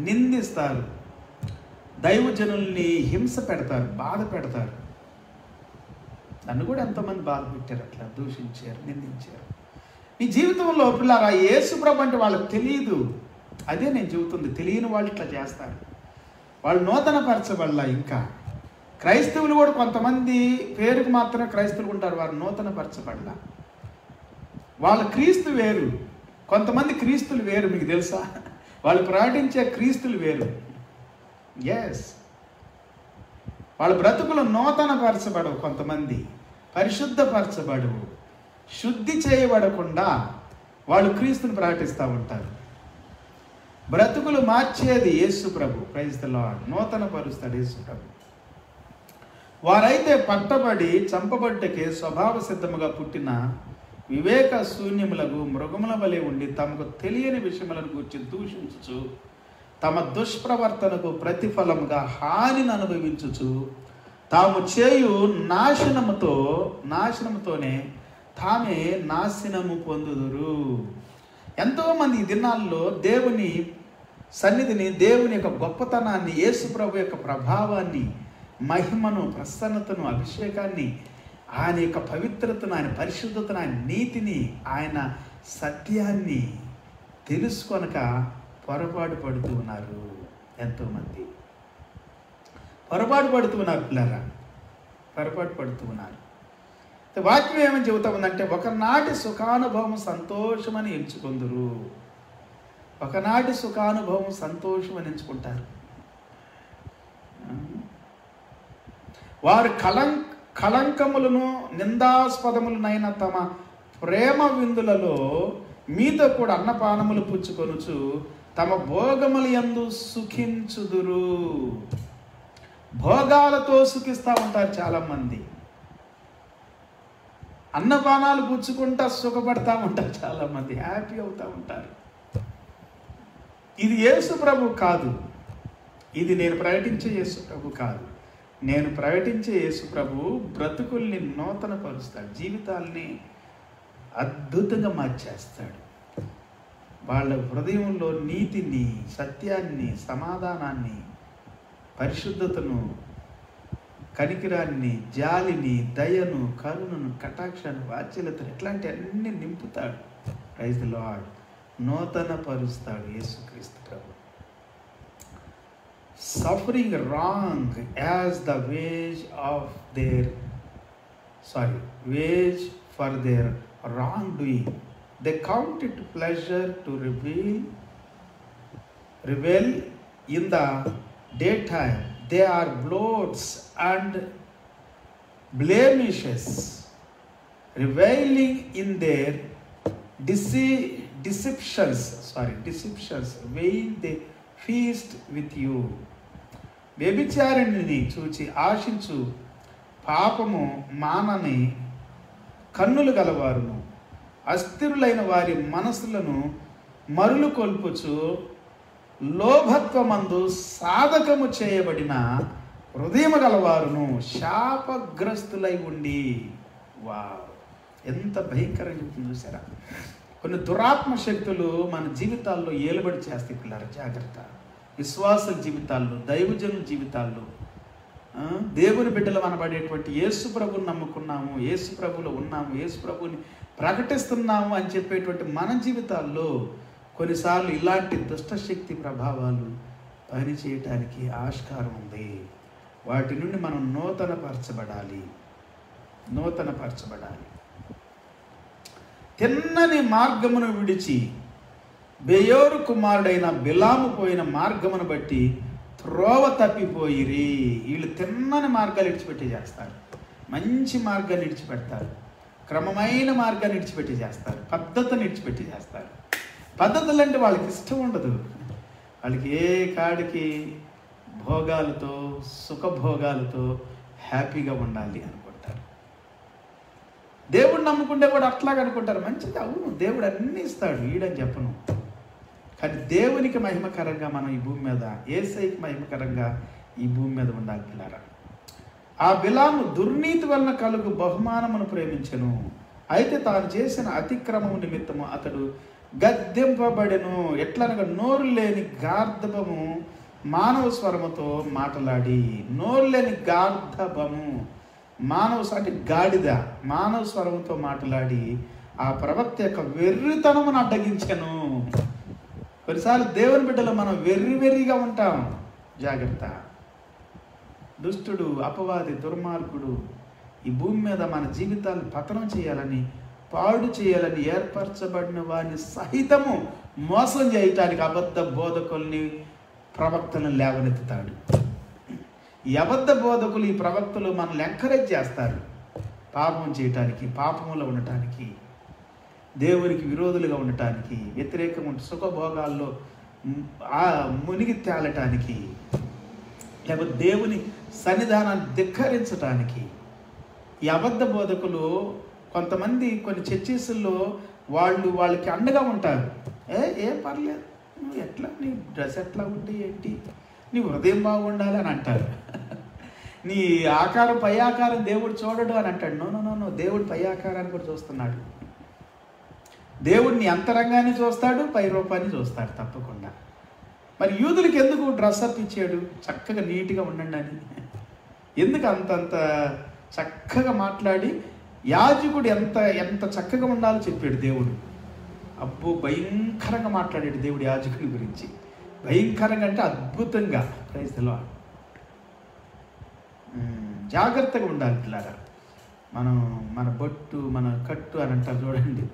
నిందిస్తారు, దైవజనుల్ని హింస పెడతారు, బాధ పెడతారు. నన్ను కూడా ఎంతోమంది బాధ పెట్టారు, అట్లా దూషించారు, నిందించారు. నీ జీవితంలో పిల్లరా యేసు ప్రభు అంటే వాళ్ళకి తెలియదు. అదే నేను చెబుతుంది. తెలియని వాళ్ళు ఇట్లా చేస్తారు. వాళ్ళు నూతన పరచబడలా. ఇంకా క్రైస్తవులు కూడా కొంతమంది పేరుకు మాత్రమే క్రైస్తవులు ఉంటారు, వారు నూతన పరచబడలా. వాళ్ళ క్రీస్తు వేరు, కొంతమంది క్రీస్తులు వేరు. మీకు తెలుసా? వాళ్ళు ప్రకటించే క్రీస్తులు వేరు. ఎస్, వాళ్ళ బ్రతుకులు నూతన పరచబడవు, కొంతమంది పరిశుద్ధపరచబడవు, శుద్ధి చేయబడకుండా వాళ్ళు క్రీస్తుని ప్రకటిస్తూ ఉంటారు. బ్రతుకులు మార్చేది యేసు ప్రభు. Praise the Lord. నూతన పరుస్తాడు యేసు ప్రభు. వారైతే పట్టబడి చంపబడ్డకే స్వభావ సిద్ధముగా పుట్టిన వివేక శూన్యములకు మృగముల వలె ఉండి తమకు తెలియని విషయములను గురించి దూషించుచు తమ దుష్ప్రవర్తనకు ప్రతిఫలముగా హానిని అనుభవించుచు తాము చేయు నాశనముతోనే తామే నాశనము పొందుదురు. ఎంతోమంది ఈ దినాల్లో దేవుని సన్నిధిని, దేవుని యొక్క గొప్పతనాన్ని, యేసు ప్రభు యొక్క ప్రభావాన్ని, మహిమను, ప్రసన్నతను, అభిషేకాన్ని, ఆయన యొక్క పవిత్రతను, ఆయన పరిశుద్ధతను, ఆయన నీతిని, ఆయన సత్యాన్ని తెలుసుకొనక పొరపాటు పడుతూ ఉన్నారు. ఎంతోమంది పొరపాటు పడుతూ ఉన్నారు పిల్లరా, పొరపాటు పడుతూ ఉన్నారు. వాక్యం ఏమని చెబుతా ఉందంటే, ఒకనాటి సుఖానుభవం సంతోషమని ఎంచుకుందరు. ఒకనాటి సుఖానుభవం సంతోషమని ఎంచుకుంటారు. వారు కళంకములను నిందాస్పదములనైన తమ ప్రేమ విందులలో మీతో కూడా అన్నపానములు పుచ్చుకొనుచు తమ భోగములు యందు సుఖించుదురు. భోగాలతో సుఖిస్తూ ఉంటారు చాలామంది. అన్నపానాలు పుచ్చుకుంటా సుఖపడతా ఉంటారు చాలామంది, హ్యాపీ అవుతూ ఉంటారు. ఇది యేసు ప్రభు కాదు. ఇది నేను ప్రకటించే యేసు ప్రభు కాదు. నేను ప్రకటించే యేసు ప్రభు బ్రతుకుల్ని నూతన పరుస్తాడు, జీవితాల్ని అద్భుతంగా మార్చేస్తాడు. వాళ్ళ హృదయంలో నీతిని, సత్యాన్ని, సమాధానాన్ని, పరిశుద్ధతను కనికిరాన్ని, జాలిని, దయను, కరుణను, కటాక్షాన్ని, వాత్సల్యతను ఇట్లాంటి అన్ని నింపుతాడు. Praise the Lord. నూతన పరుస్తాడు యేసుక్రీస్తు ప్రభు. Suffering wrong as the wage for their wrong doing, they count it pleasure to revel in the day time. They are bloats and blemishes, reveling in their deceptions, when they feast with you. వ్యభిచారిణిని చూచి ఆశించు పాపము మానని కన్నులు గలవారును, అస్థిరులైన వారి మనసులను మరులు కొల్పుచు, లోభత్వమందు సాధకము చేయబడిన హృదయము గలవారును శాపగ్రస్తులై ఉండి. ఎంత భయంకరంగా చెప్తుంది చూసారా. కొన్ని దురాత్మ శక్తులు మన జీవితాల్లో ఏలుబడి చేస్తాయి పిల్లలు. జాగ్రత్త. విశ్వాసుల జీవితాల్లో, దైవజనుల జీవితాల్లో, దేవుని బిడ్డలు అనబడేటువంటి యేసు ప్రభుని నమ్ముకున్నాము, యేసు ప్రభులో ఉన్నాము, యేసు ప్రభుని ప్రకటిస్తున్నాము అని చెప్పేటువంటి మన జీవితాల్లో కొన్నిసార్లు ఇలాంటి దుష్టశక్తి ప్రభావాలు పనిచేయటానికి ఆస్కారం ఉంది. వాటి నుండి మనం నూతనపరచబడాలి. తిన్నని మార్గమును విడిచి బెయోరు కుమారుడైన బిలాము పోయిన మార్గమును బట్టి త్రోవ తప్పిపోయిరి. వీళ్ళు తిన్నని మార్గాలు విడిచిపెట్టి చేస్తారు, మంచి మార్గాన్ని విడిచిపెడతారు, క్రమమైన మార్గాన్ని విడిచిపెట్టి చేస్తారు, పద్ధతిని విడిచిపెట్టి చేస్తారు. పద్ధతులు అంటే వాళ్ళకి ఇష్టం ఉండదు. వాళ్ళకి ఏ కాడికి భోగాలతో, సుఖభోగాలతో హ్యాపీగా ఉండాలి అనుకుంటారు. దేవుడు నమ్ముకుంటే కూడా అట్లాగ అనుకుంటారు. మంచిది, అవును, దేవుడు అన్నీ ఇస్తాడు, వీడని చెప్పను. కానీ దేవునికి మహిమకరంగా మనం ఈ భూమి మీద, యేసయ్యకి మహిమకరంగా ఈ భూమి మీద ఉండాలి పిల్లారా. ఆ బిలాము దుర్నీతి వలన కలుగు బహుమానమును ప్రేమించెను. అయితే తాను చేసిన అతిక్రమము నిమిత్తము అతడు గద్దెంపబడెను. ఎట్లనగా నోరు లేని గార్ధబము మానవ స్వరముతో మాట్లాడి, నోరు లేని గార్ధబము మానవ అంటే గాడిద మానవ స్వరముతో మాట్లాడి ఆ ప్రవక్త యొక్క వెర్రితనమును అడ్డగించెను. కొన్నిసార్లు దేవుని బిడ్డలో మనం వెర్రిగా ఉంటాం. జాగ్రత్త. దుష్టుడు, అపవాది, దుర్మార్గుడు ఈ భూమి మీద మన జీవితాలు పతనం చేయాలని, పాడు చేయాలని ఏర్పరచబడిన వారిని సహితము మోసం చేయటానికి అబద్ధ బోధకుల్ని, ప్రవక్తలను లేవనెత్తుతాడు. ఈ అబద్ధ బోధకులు, ఈ ప్రవక్తలు మనల్ని ఎంకరేజ్ చేస్తారు పాపం చేయటానికి, పాపంలో ఉండటానికి, దేవునికి విరోధులుగా ఉండటానికి, వ్యతిరేకంగా సుఖభోగాల్లో మునిగి తేలటానికి, లేకపోతే దేవుని సన్నిధానాన్ని ధిక్కరించటానికి. ఈ అబద్ధ బోధకులు కొంతమంది కొన్ని చర్చిస్ల్లో వాళ్ళకి అండగా ఉంటారు. ఏం పర్లేదు, నువ్వు ఎట్లా, నీ డ్రెస్ ఎట్లా ఉంటే ఏంటి, నీ హృదయం బాగుండాలి అని అంటారు. నీ ఆకారం, పై ఆకారం దేవుడు చూడడు అని అంటాడు. నో, దేవుడు పై ఆకారాన్ని కూడా చూస్తున్నాడు. దేవుడిని అంతరంగాన్ని చూస్తాడు, పై రూపాన్ని చూస్తాడు తప్పకుండా. మరి యూదులకి ఎందుకు డ్రెస్అప్ ఇచ్చాడు? చక్కగా నీట్గా ఉండండి అని. ఎందుకు అంతంత చక్కగా మాట్లాడి యాజకుడు ఎంత చక్కగా ఉండాలో చెప్పాడు దేవుడు. అబ్బో, భయంకరంగా మాట్లాడాడు దేవుడు యాజకుడి గురించి. భయంకరంగా అంటే అద్భుతంగా. Praise the Lord. జాగ్రత్తగా ఉండాలి పిల్లారా. మన బొట్టు, మన కట్టు అని అంటారు చూడండి.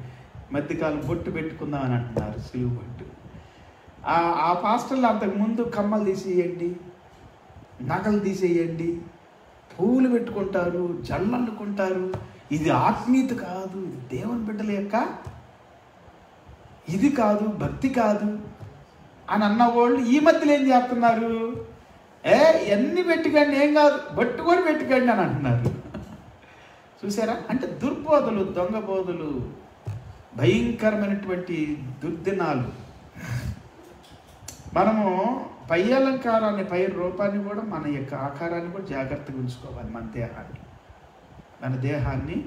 మధ్యకాలం బొట్టు పెట్టుకుందాం అని అంటున్నారు, సిలువు బొట్టు. ఆ పాస్టర్లు అంతకుముందు కమ్మలు తీసేయండి, నగలు తీసేయండి, పూలు పెట్టుకుంటారు, జల్లన్నుకుంటారు. ఇది ఆత్మీయత కాదు, ఇది దేవుని బిడ్డల యొక్క ఇది కాదు, భక్తి కాదు అని అన్నవాళ్ళు ఈ మధ్యలో ఏం చేస్తున్నారు? ఎన్ని పెట్టుకోండి, ఏం కాదు, బొట్టు కూడా పెట్టుకోండి అని అంటున్నారు. చూసారా? అంటే దుర్బోధలు, దొంగ బోధలు, భయంకరమైనటువంటి దుర్దినాలు. మనము పై అలంకారాన్ని, పై రూపాన్ని కూడా, మన యొక్క ఆకారాన్ని కూడా జాగ్రత్తగా ఉంచుకోవాలి. మన దేహాన్ని,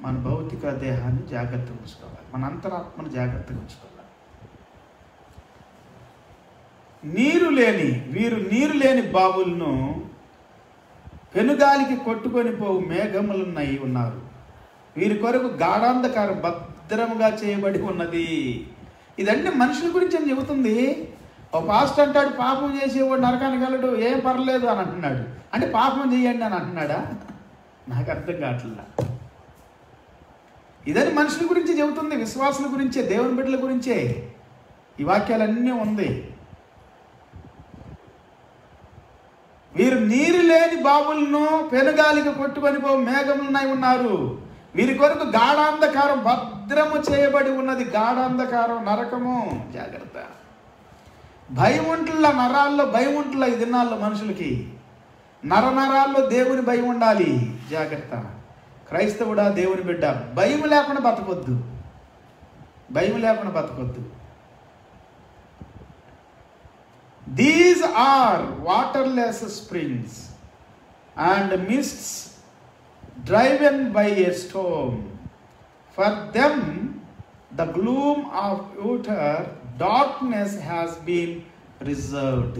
మన భౌతిక దేహాన్ని జాగ్రత్తగా ఉంచుకోవాలి. మన అంతరాత్మను జాగ్రత్తగా ఉంచుకోవాలి. వీరు నీరు లేని బావులను పెనుగాలికి కొట్టుకొని పోవు మేఘములున్నై ఉన్నారు. వీరి కొరకు గాఢాంధకారం భద్రముగా చేయబడి ఉన్నది. ఇదన్నీ మనుషుల గురించి అని చెబుతుంది. ఓ పాస్టర్ అంటాడు పాపం చేసేవాడు నరకానికి వెళ్ళడు, ఏం పర్లేదు అని అంటున్నాడు. అంటే పాపం చేయండి అని అంటున్నాడా? నాకు అర్థం కావట్లా. ఇదని మనుషుల గురించి చెబుతుంది, విశ్వాసుల గురించే, దేవుని బిడ్డల గురించే ఈ వాక్యాలన్నీ ఉంది. వీరు నీరు లేని బావులను పెనుగాలికి కొట్టుకొని పో మేఘములున్నై ఉన్నారు. వీరి కొరకు గాఢాంధకారం భద్రము చేయబడి ఉన్నది. గాఢాంధకారం నరకము. జాగ్రత్త. భయం ఉంటున్న నరాల్లో, భయం ఉంటున్న ఈ దినాల్లో మనుషులకి నరనరాల్లో దేవుని భయం ఉండాలి. జాగ్రత్త. క్రైస్తవుడా, దేవుని బిడ్డ, భయం లేకుండా బతకొద్దు. భయం లేకుండా బతకొద్దు. These are waterless springs and mists driven by a storm. For them the gloom of utter darkness has been reserved.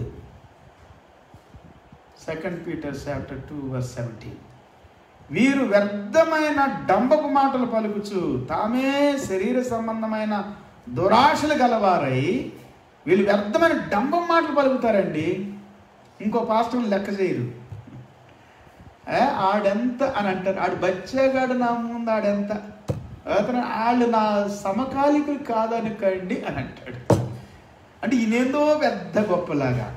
2 Peter chapter 2 verse 17. వీరు వ్యర్థమైన డంబపు మాటలు పలుకుచు తామే శరీర సంబంధమైన దురాశలు గలవారై, వీళ్ళు వ్యర్థమైన డంబం మాటలు పలుకుతారండి. ఇంకో పాస్టర్ని లెక్క చేయరు. ఆడెంత అని అంటారు. ఆడు బచ్చేగాడు నా ముందు ఆడెంత, అతను వాళ్ళు నా సమకాలికులు కాదనుకండి అని అంటాడు. అంటే ఈయనేందో పెద్ద గొప్పలాగా.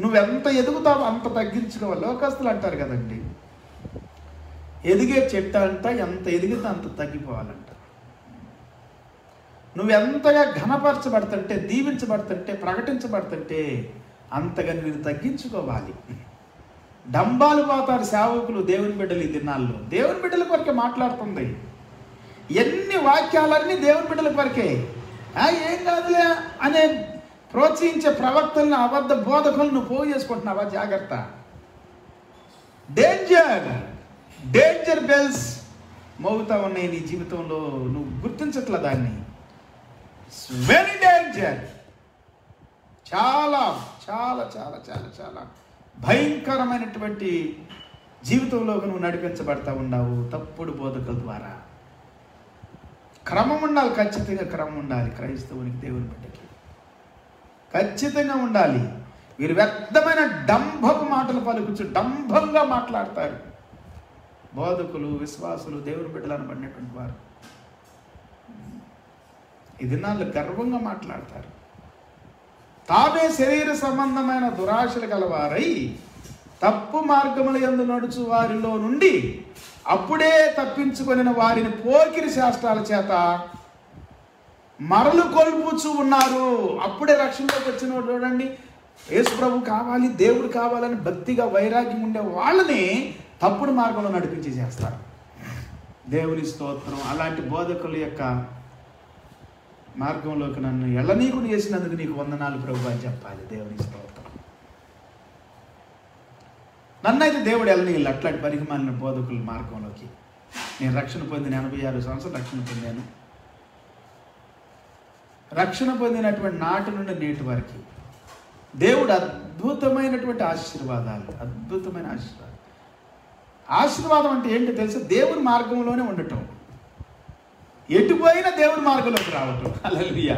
నువ్వెంత ఎదుగుతావో అంత తగ్గించుకోవాలి. లోకస్తులు అంటారు కదండి, ఎదిగే చెట్టు అంట ఎంత ఎదిగితే అంత తగ్గిపోవాలంట. నువ్వెంతగా ఘనపరచబడుతుంటే, దీవించబడుతుంటే, ప్రకటించబడుతుంటే అంతగా మీరు తగ్గించుకోవాలి. డంబాలు పోతారు సేవకులు, దేవుని బిడ్డలు. ఈ దినాల్లో దేవుని బిడ్డల కొరకే మాట్లాడుతుంది. ఎన్ని వాక్యాలన్నీ దేవుని బిడ్డల కొరకే. ఏం కాదులే అనే ప్రోత్సహించే ప్రవక్తలను, అబద్ధ బోధకులను నువ్వు పోగు చేసుకుంటున్నావా? జాగ్రత్త. డేంజర్, డేంజర్ బెల్స్ మోగుతా ఉన్నాయి నీ జీవితంలో. నువ్వు గుర్తించట్లే దాన్ని. Very danger. చాలా చాలా చాలా చాలా చాలా భయంకరమైనటువంటి జీవితంలోకి నువ్వు నడిపించబడతా ఉన్నావు తప్పుడు బోధకుల ద్వారా. క్రమం ఉండాలి, ఖచ్చితంగా క్రమం ఉండాలి. క్రైస్తవునికి, దేవుని బిడ్డకి ఖచ్చితంగా ఉండాలి. వీరు వ్యర్థమైన డంభపు మాటలు పలుకుచు డంభంగా మాట్లాడతారు. బోధకులు, విశ్వాసులు, దేవుని బిడ్డలు అనబడినటువంటి వారు ఈ దినాల్లో గర్వంగా మాట్లాడతారు. తామే శరీర సంబంధమైన దురాశలు గలవారై తప్పు మార్గముల యందు నడుచు వారిలో నుండి అప్పుడే తప్పించుకొనిన వారిని పోకిరి శాస్త్రాల చేత మరలు కొల్పుచూ ఉన్నారు. అప్పుడే రక్షణలోకి వచ్చిన చూడండి, యేసు ప్రభు కావాలి, దేవుడు కావాలని భక్తిగా వైరాగ్యం ఉండే వాళ్ళని తప్పుడు మార్గంలో నడిపించి చేస్తారు. దేవుని స్తోత్రం. అలాంటి బోధకుల యొక్క మార్గంలోకి నన్ను ఎళ్ళనీకుడు చేసినందుకు నీకు వందనాలు ప్రభు అని చెప్పాలి. దేవుని స్తోత్రం. నన్నైతే దేవుడు ఎళ్ళనీళ్ళు అట్లాంటి పరిగమాలిన బోధకుల మార్గంలోకి. నేను రక్షణ పొందిన 86 సంవత్సరాలు రక్షణ పొందాను. రక్షణ పొందినటువంటి నాటి నుండి నేటి వరకు దేవుడు అద్భుతమైనటువంటి ఆశీర్వాదాలు, అద్భుతమైన ఆశీర్వాదాలు. ఆశీర్వాదం అంటే ఏంటో తెలుసు? దేవుని మార్గంలోనే ఉండటం, ఎటుపోయినా దేవుని మార్గంలోకి రావటం. హల్లెలూయా.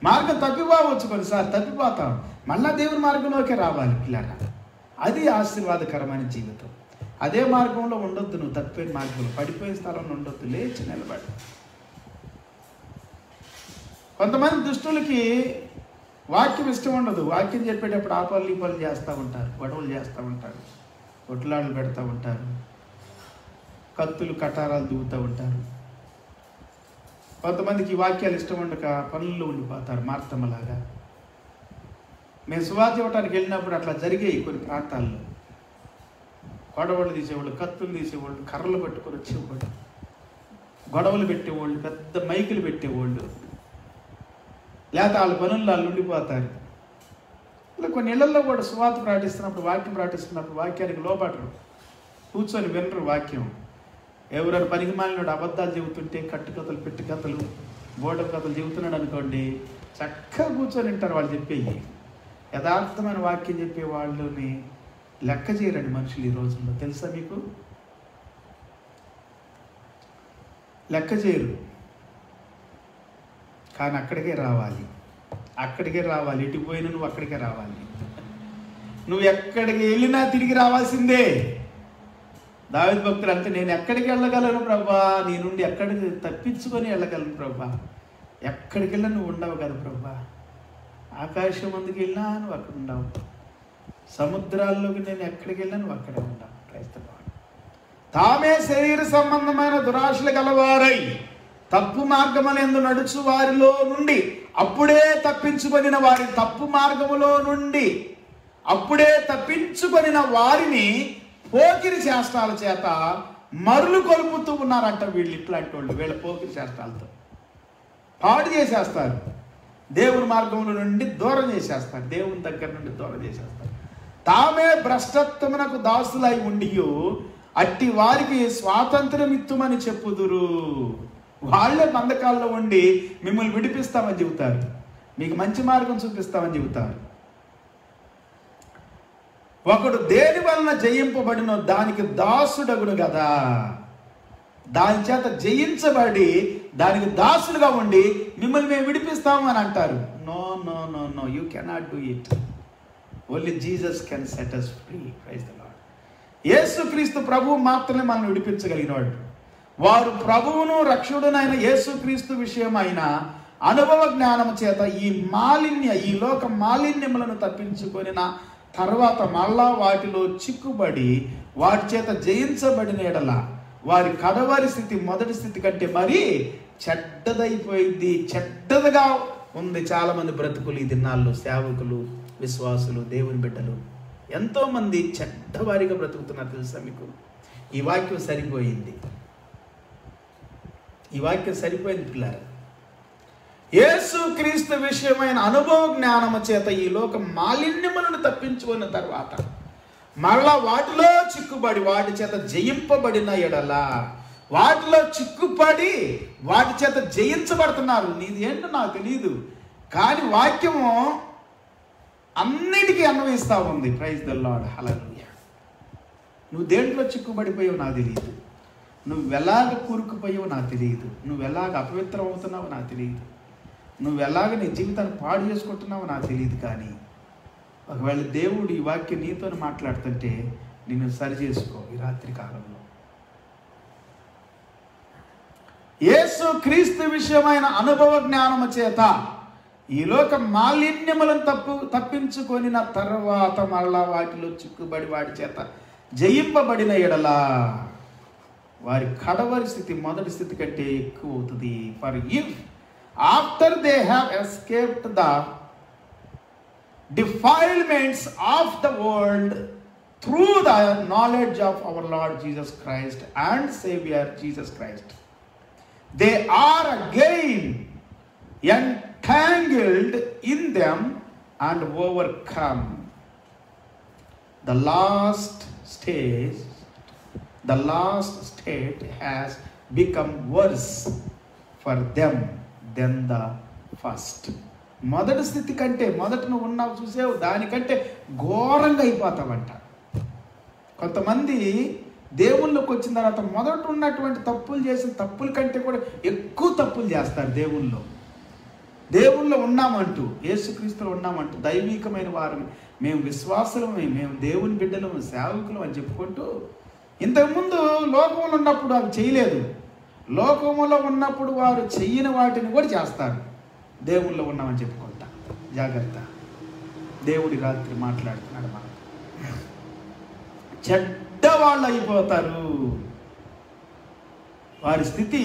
మార్గం తప్పిపోవచ్చు, కొన్నిసార్లు తప్పిపోతాం, మళ్ళా దేవుని మార్గంలోకి రావాలి పిల్లగా. అది ఆశీర్వాదకరమైన జీవితం. అదే మార్గంలో ఉండొద్దు. నువ్వు తప్పిపోయిన మార్గంలో, పడిపోయిన స్థలంలో ఉండొద్దు. లేచి నిలబడి. కొంతమంది దుష్టులకి వాక్యం ఇష్టం ఉండదు. వాక్యం చెప్పేటప్పుడు ఆ పనులు ఈ పనులు చేస్తూ ఉంటారు, గొడవలు చేస్తూ ఉంటారు, కొట్లాటలు పెడతా ఉంటారు, కత్తులు కటారాలు దూగుతూ ఉంటారు. కొంతమందికి ఈ వాక్యాలు ఇష్టం ఉండక పనుల్లో ఉండిపోతారు, మార్తమ్మలాగా. మేము సువార్త ఇవ్వటానికి వెళ్ళినప్పుడు అట్లా జరిగాయి కొన్ని ప్రాంతాల్లో. గొడవలు తీసేవాళ్ళు, కత్తులు తీసేవాళ్ళు, కర్రలు పట్టుకొని వచ్చేవాళ్ళు, గొడవలు పెట్టేవాళ్ళు, పెద్ద మైకులు పెట్టేవాళ్ళు. లేకపోతే వాళ్ళ పనుల్లో వాళ్ళు ఉండిపోతారు. ఇలా కొన్ని ఇళ్లలో కూడా సువార్త ప్రకటిస్తున్నప్పుడు, వాక్యం ప్రకటిస్తున్నప్పుడు వాక్యానికి లోబడరు, కూర్చొని వినరు వాక్యం. ఎవరైనా పనికి మాలినోడు అబద్ధాలు చెబుతుంటే కట్టుకథలు, పెట్టుకథలు, బోడ కథలు చెబుతున్నాడు అనుకోండి, చక్కగా కూర్చొని వింటారు వాళ్ళు చెప్పేవి. యథార్థమైన వాక్యం చెప్పే వాళ్ళని లెక్క చేయరండి మనుషులు ఈ రోజుల్లో, తెలుసా మీకు? లెక్క చేయరు. కానీ అక్కడికే రావాలి, ఎటు పోయినా నువ్వు అక్కడికే రావాలి. నువ్వు ఎక్కడికి వెళ్ళినా తిరిగి రావాల్సిందే. దావీదు భక్తుడు అంటే, నేను ఎక్కడికి వెళ్ళగలను ప్రభా, నీ నుండి ఎక్కడికి తప్పించుకొని వెళ్ళగలను ప్రభా. ఎక్కడికి వెళ్ళినా నువ్వు ఉండవు కదా ప్రభా. ఆకాశం ముందుకు వెళ్ళినా నువ్వు అక్కడ ఉండవు, సముద్రాల్లోకి నేను ఎక్కడికి వెళ్ళినా నువ్వు అక్కడే ఉండవు. క్రైస్తవ తామే శరీర సంబంధమైన దురాశలు గలవారై తప్పు మార్గములందు నడుచు వారిలో నుండి అప్పుడే తప్పించుకొనిన వారి తప్పు మార్గములో నుండి అప్పుడే తప్పించుకొనిన వారిని పోకిరి చేష్టాల చేత మరులు కొలుపుతూ ఉన్నారంట. వీళ్ళు ఇట్లాంటి వాళ్ళు, వీళ్ళ పోకిరి చేష్టాలతో పాడు చేసేస్తారు, దేవుని మార్గంలో నుండి దూరం చేసేస్తారు, దేవుని దగ్గర నుండి దూరం చేసేస్తారు. తామే భ్రష్టత్వమునకు దాసులై ఉండి అట్టి వారికి స్వాతంత్రం ఇత్తుమని చెప్పుదురు. వాళ్ళే బంధకాల్లో ఉండి మిమ్మల్ని విడిపిస్తామని చెబుతారు, మీకు మంచి మార్గం చూపిస్తామని చెబుతారు. ఒకడు దేని వలన జయింపబడినో దానికి దాసుడగును కదా, దాని చేత జయించబడి దానికి దాసుడుగా ఉండి మిమ్మల్ని మేము విడిపిస్తాము అని అంటారు. No no no no, you cannot do it. Only Jesus can set us free. Praise the Lord. యేసుక్రీస్తు ప్రభువు మాత్రమే మనల్ని విడిపించగలిగినవాడు. వారు ప్రభువును రక్షకుడునైన యేసుక్రీస్తు విషయమైన అనుభవ జ్ఞానము చేత ఈ లోక మాలిన్యములను తప్పించుకొనిన తర్వాత మళ్ళా వాటిలో చిక్కుబడి వాటి చేత జయించబడిన ఎడల వారి కడవారి స్థితి మొదటి స్థితి కంటే మరీ చెడ్డదైపోయింది. చెడ్డదిగా ఉంది చాలా మంది బ్రతుకులు ఈ దినాల్లో. సేవకులు, విశ్వాసులు, దేవుని బిడ్డలు ఎంతోమంది చెడ్డవారిగా బ్రతుకుతున్నారు, తెలుసా మీకు? ఈ వాక్యం సరిపోయింది, ఈ వాక్యం సరిపోయింది పిల్లలు. యేసు క్రీస్తు విషయమైన అనుభవ జ్ఞానము చేత ఈ లోక మాలిన్యములను తప్పించుకున్న తర్వాత మరలా వాటిలో చిక్కుబడి వాటి చేత జయింపబడిన ఎడల, వాటిలో చిక్కుపడి వాటి చేత జయించబడుతున్నారు. నీది ఏంటో నాకు తెలియదు, కానీ వాక్యము అన్నిటికీ అన్వయిస్తూ ఉంది. Praise the Lord. హల్లెలూయా. నువ్వు దేంట్లో చిక్కుబడిపోయావు నాకు తెలియదు, నువ్వు ఎలాగ కూరుకుపోయావో నాకు తెలియదు, నువ్వు ఎలాగ అపవిత్రం అవుతున్నావో నాకు తెలియదు, నువ్వు ఎలాగ నీ జీవితాన్ని పాడు చేసుకుంటున్నావో నాకు తెలియదు. కానీ ఒకవేళ దేవుడు ఈ వాక్యం నీతో మాట్లాడుతుంటే నిన్ను సరి చేసుకో ఈ రాత్రి కాలంలో. యేసు క్రీస్తు విషయమైన అనుభవ జ్ఞానము చేత ఈ లోక మాలిన్యములను తప్పించుకొనిన తర్వాత మరలా వాటిలో చిక్కుబడి వాటి చేత జయింపబడిన ఎడల వారి కడవరి స్థితి మొదటి స్థితి కంటే ఎక్కువ అవుతుంది. For if after they have escaped the defilements of the world through the knowledge of our Lord Jesus Christ and Savior Jesus Christ, they are again entangled in them and overcome. The last state has become worse for them than the first. మొదటి స్థితి కంటే, మొదట నువ్వు ఉన్నావు చూసావు, దానికంటే ఘోరంగా అయిపోతావంట. కొంతమంది దేవుళ్ళకి వచ్చిన తర్వాత మొదట ఉన్నటువంటి తప్పులు చేసిన తప్పుల కంటే కూడా ఎక్కువ తప్పులు చేస్తారు. దేవుళ్ళో ఉన్నామంటూ, యేసుక్రీస్తులో ఉన్నామంటూ, దైవికమైన వారు, మేము విశ్వాసులమే, మేము దేవుని బిడ్డలము, సేవకులం అని చెప్పుకుంటూ, ఇంతకుముందు లోకంలో ఉన్నప్పుడు అవి చేయలేదు, లోకములో ఉన్నప్పుడు వారు చెయ్యని వాటిని కూడా చేస్తారు. దేవుళ్ళో ఉన్నామని చెప్పుకుంటా. జాగ్రత్త. దేవుడి రాత్రి మాట్లాడుతున్నాడు మనకు. చెడ్డవాళ్ళు అయిపోతారు. వారి స్థితి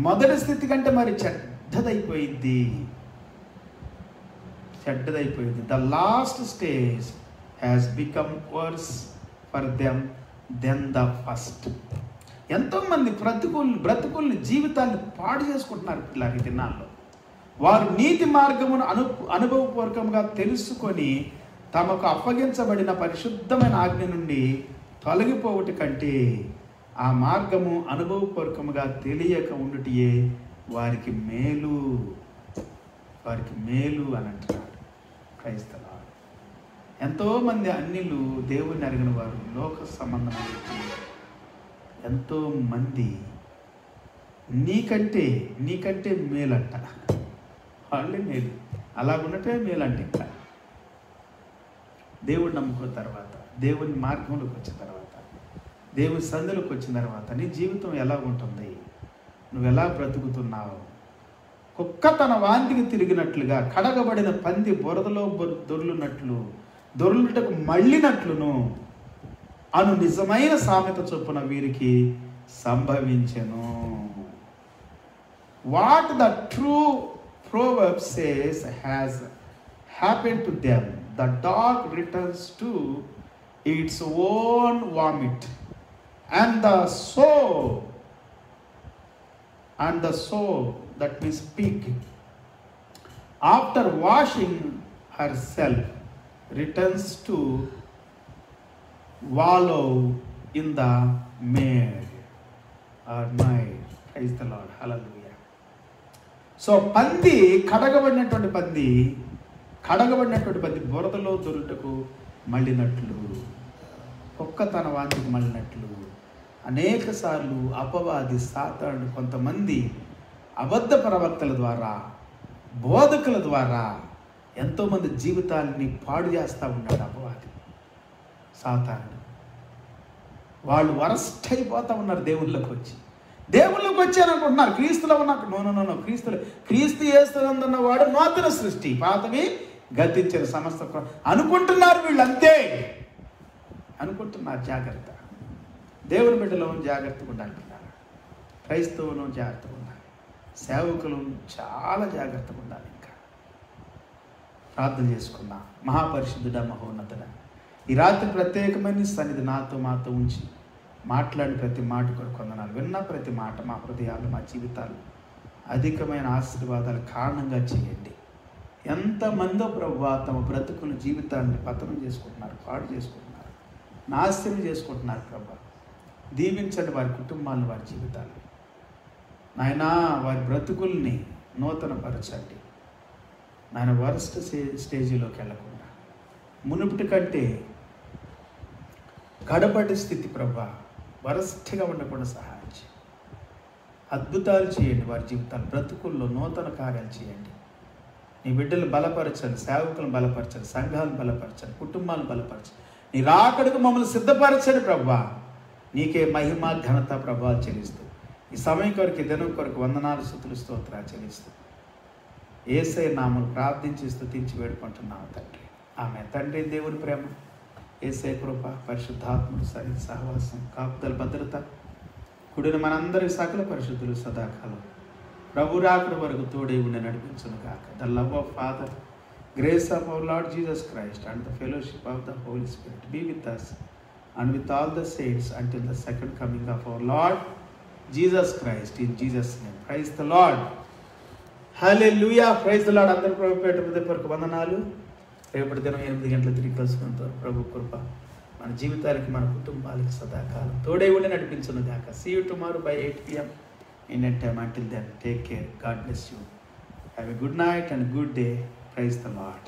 మొదటి స్థితి కంటే మరి చెడ్డదైపోయింది. The last stage has become worse for them than the first. ఎంతోమంది బ్రతుకుల్ని జీవితాన్ని పాడు చేసుకుంటున్నారు పిల్లలు ఈ దినాల్లో. వారు నీతి మార్గమును అనుభవపూర్వకంగా తెలుసుకొని తమకు అప్పగించబడిన పరిశుద్ధమైన ఆజ్ఞ నుండి తొలగిపోవటి కంటే ఆ మార్గము అనుభవపూర్వకంగా తెలియక ఉండుటియే వారికి మేలు అని అంటున్నాడు. క్రైస్తవ ఎంతోమంది అన్యులు దేవుని ఎరగిన వారు, లోక సంబంధమైన ఎంతోమంది నీకంటే మేలంట. వాళ్ళే మేలు, అలాగున్నట్టే మేలంట. ఇంకా దేవుడు నమ్ముకున్న తర్వాత, దేవుని మార్గంలోకి వచ్చిన తర్వాత, దేవుని సంధిలోకి వచ్చిన తర్వాత నీ జీవితం ఎలా ఉంటుంది? నువ్వు ఎలా బ్రతుకుతున్నావు? కుక్క తన వాంతికి తిరిగినట్లుగా, కడగబడిన పంది బురదలో దొర్లుటకు మళ్ళినట్లును అను నిజమైన సామెత చొప్పున వీరికి సంభవించెను. What the true proverb says has happened to them. The dog returns to its own vomit, and the sow, that means pig, after washing herself returns to wallow in the mire or mire. Praise the Lord. Hallelujah. So కడగబడినటువంటి పంది బురదలో దొరుటకు మళ్ళినట్లు, కుక్క తన వాంతికి మళ్ళినట్లు అనేక సార్లు అపవాది సాతాను కొంతమంది అబద్ధ ప్రవక్తల ద్వారా, బోధకుల ద్వారా ఎంతోమంది జీవితాలని పాడు చేస్తూ ఉన్నాడు అపవాది సాతాను. వాళ్ళు వరస్ట్ అయిపోతూ ఉన్నారు. దేవుళ్ళకి వచ్చారనుకుంటున్నారు. క్రీస్తులో ఉన్న క్రీస్తు యేసునందున్న వాడు నూతన సృష్టి, పాతవి గతించిన సమస్త అనుకుంటున్నారు. వీళ్ళు అంతే అనుకుంటున్నారు. జాగ్రత్త. దేవుని బిడ్డలో జాగ్రత్తగా ఉండాలి. క్రైస్తవులు జాగ్రత్తగా ఉండాలి. సేవకులు చాలా జాగ్రత్తగా ఉండాలి. ఇంకా ప్రార్థన చేసుకున్నా. మహాపరిశుద్ధుడా, మహోన్నతుడా, ఈ రాత్రి ప్రత్యేకమైన సన్నిధి మాతో ఉంచి మాట్లాడిన ప్రతి మాట కొరకు వందనాలు. విన్న ప్రతి మాట మా హృదయాలు, మా జీవితాలు అధికమైన ఆశీర్వాదాలు కారణంగా చేయండి. ఎంతమందో ప్రభువా తమ బ్రతుకుల జీవితాన్ని పతనం చేసుకుంటున్నారు, పాడు చేసుకుంటున్నారు, నాశనం చేసుకుంటున్నారు. ప్రభువా దీవించండి వారి కుటుంబాలను, వారి జీవితాలు. నాయనా వారి బ్రతుకుల్ని నూతనపరచండి. నాయన వరస్ట్ స్టేజీలోకి వెళ్ళకుండా మునుపటి కంటే గడపడి స్థితి ప్రభువా వరస్ట్గా ఉండకుండా సహాయం చేయండి. అద్భుతాలు చేయండి. వారి జీవితాలు బ్రతుకుల్లో నూతన కార్యాలు చేయండి. నీ బిడ్డలు బలపరచండి, సేవకులను బలపరచండి, సంఘాలను బలపరచండి, కుటుంబాలను బలపరచండి. నీ రాకడకు మమ్మల్ని సిద్ధపరచండి ప్రభువా. నీకే మహిమ, ఘనత, ప్రభావాలు చెల్లిస్తూ ఈ సమయం కొరకు, దినం కొరకు వందనాలు, స్తుతులు, స్తోత్రాలు చెల్లిస్తూ యేసయ్య నామమున ప్రార్థించి స్తుతించి వేడుకుంటున్నాము తండ్రి. ఆమె. తండ్రి దేవుని ప్రేమ, యేసయ్య కృప, పరిశుద్ధాత్మను సన్నిధి సహవాసం, కాపుదల, భద్రత కూడిన మనందరి సకల పరిశుద్ధులు సదాకాలం ప్రభు రాకడ వరకు తోడై ఉండి నడిపించును గాక. The love of father, grace of our Lord Jesus Christ and the fellowship of the Holy Spirit be with us and with all the saints until the second coming of our Lord Jesus Christ. In Jesus' name. Praise the Lord. Hallelujah. Praise the Lord. అందరూ ప్రభు పేట హృదయపూర్వక వందనాలు. రేపటి దినం 8 గంటల తిరిగి కలుసుకుంటూ ప్రభు కృప మన జీవితాలకి, మన కుటుంబాలకి సదాకాలం తోడై ఉండి నడిపించును గాక. See you tomorrow by 8 p.m. Indian time. Until then, take care. God bless you. Have a good night and good day. Praise the Lord.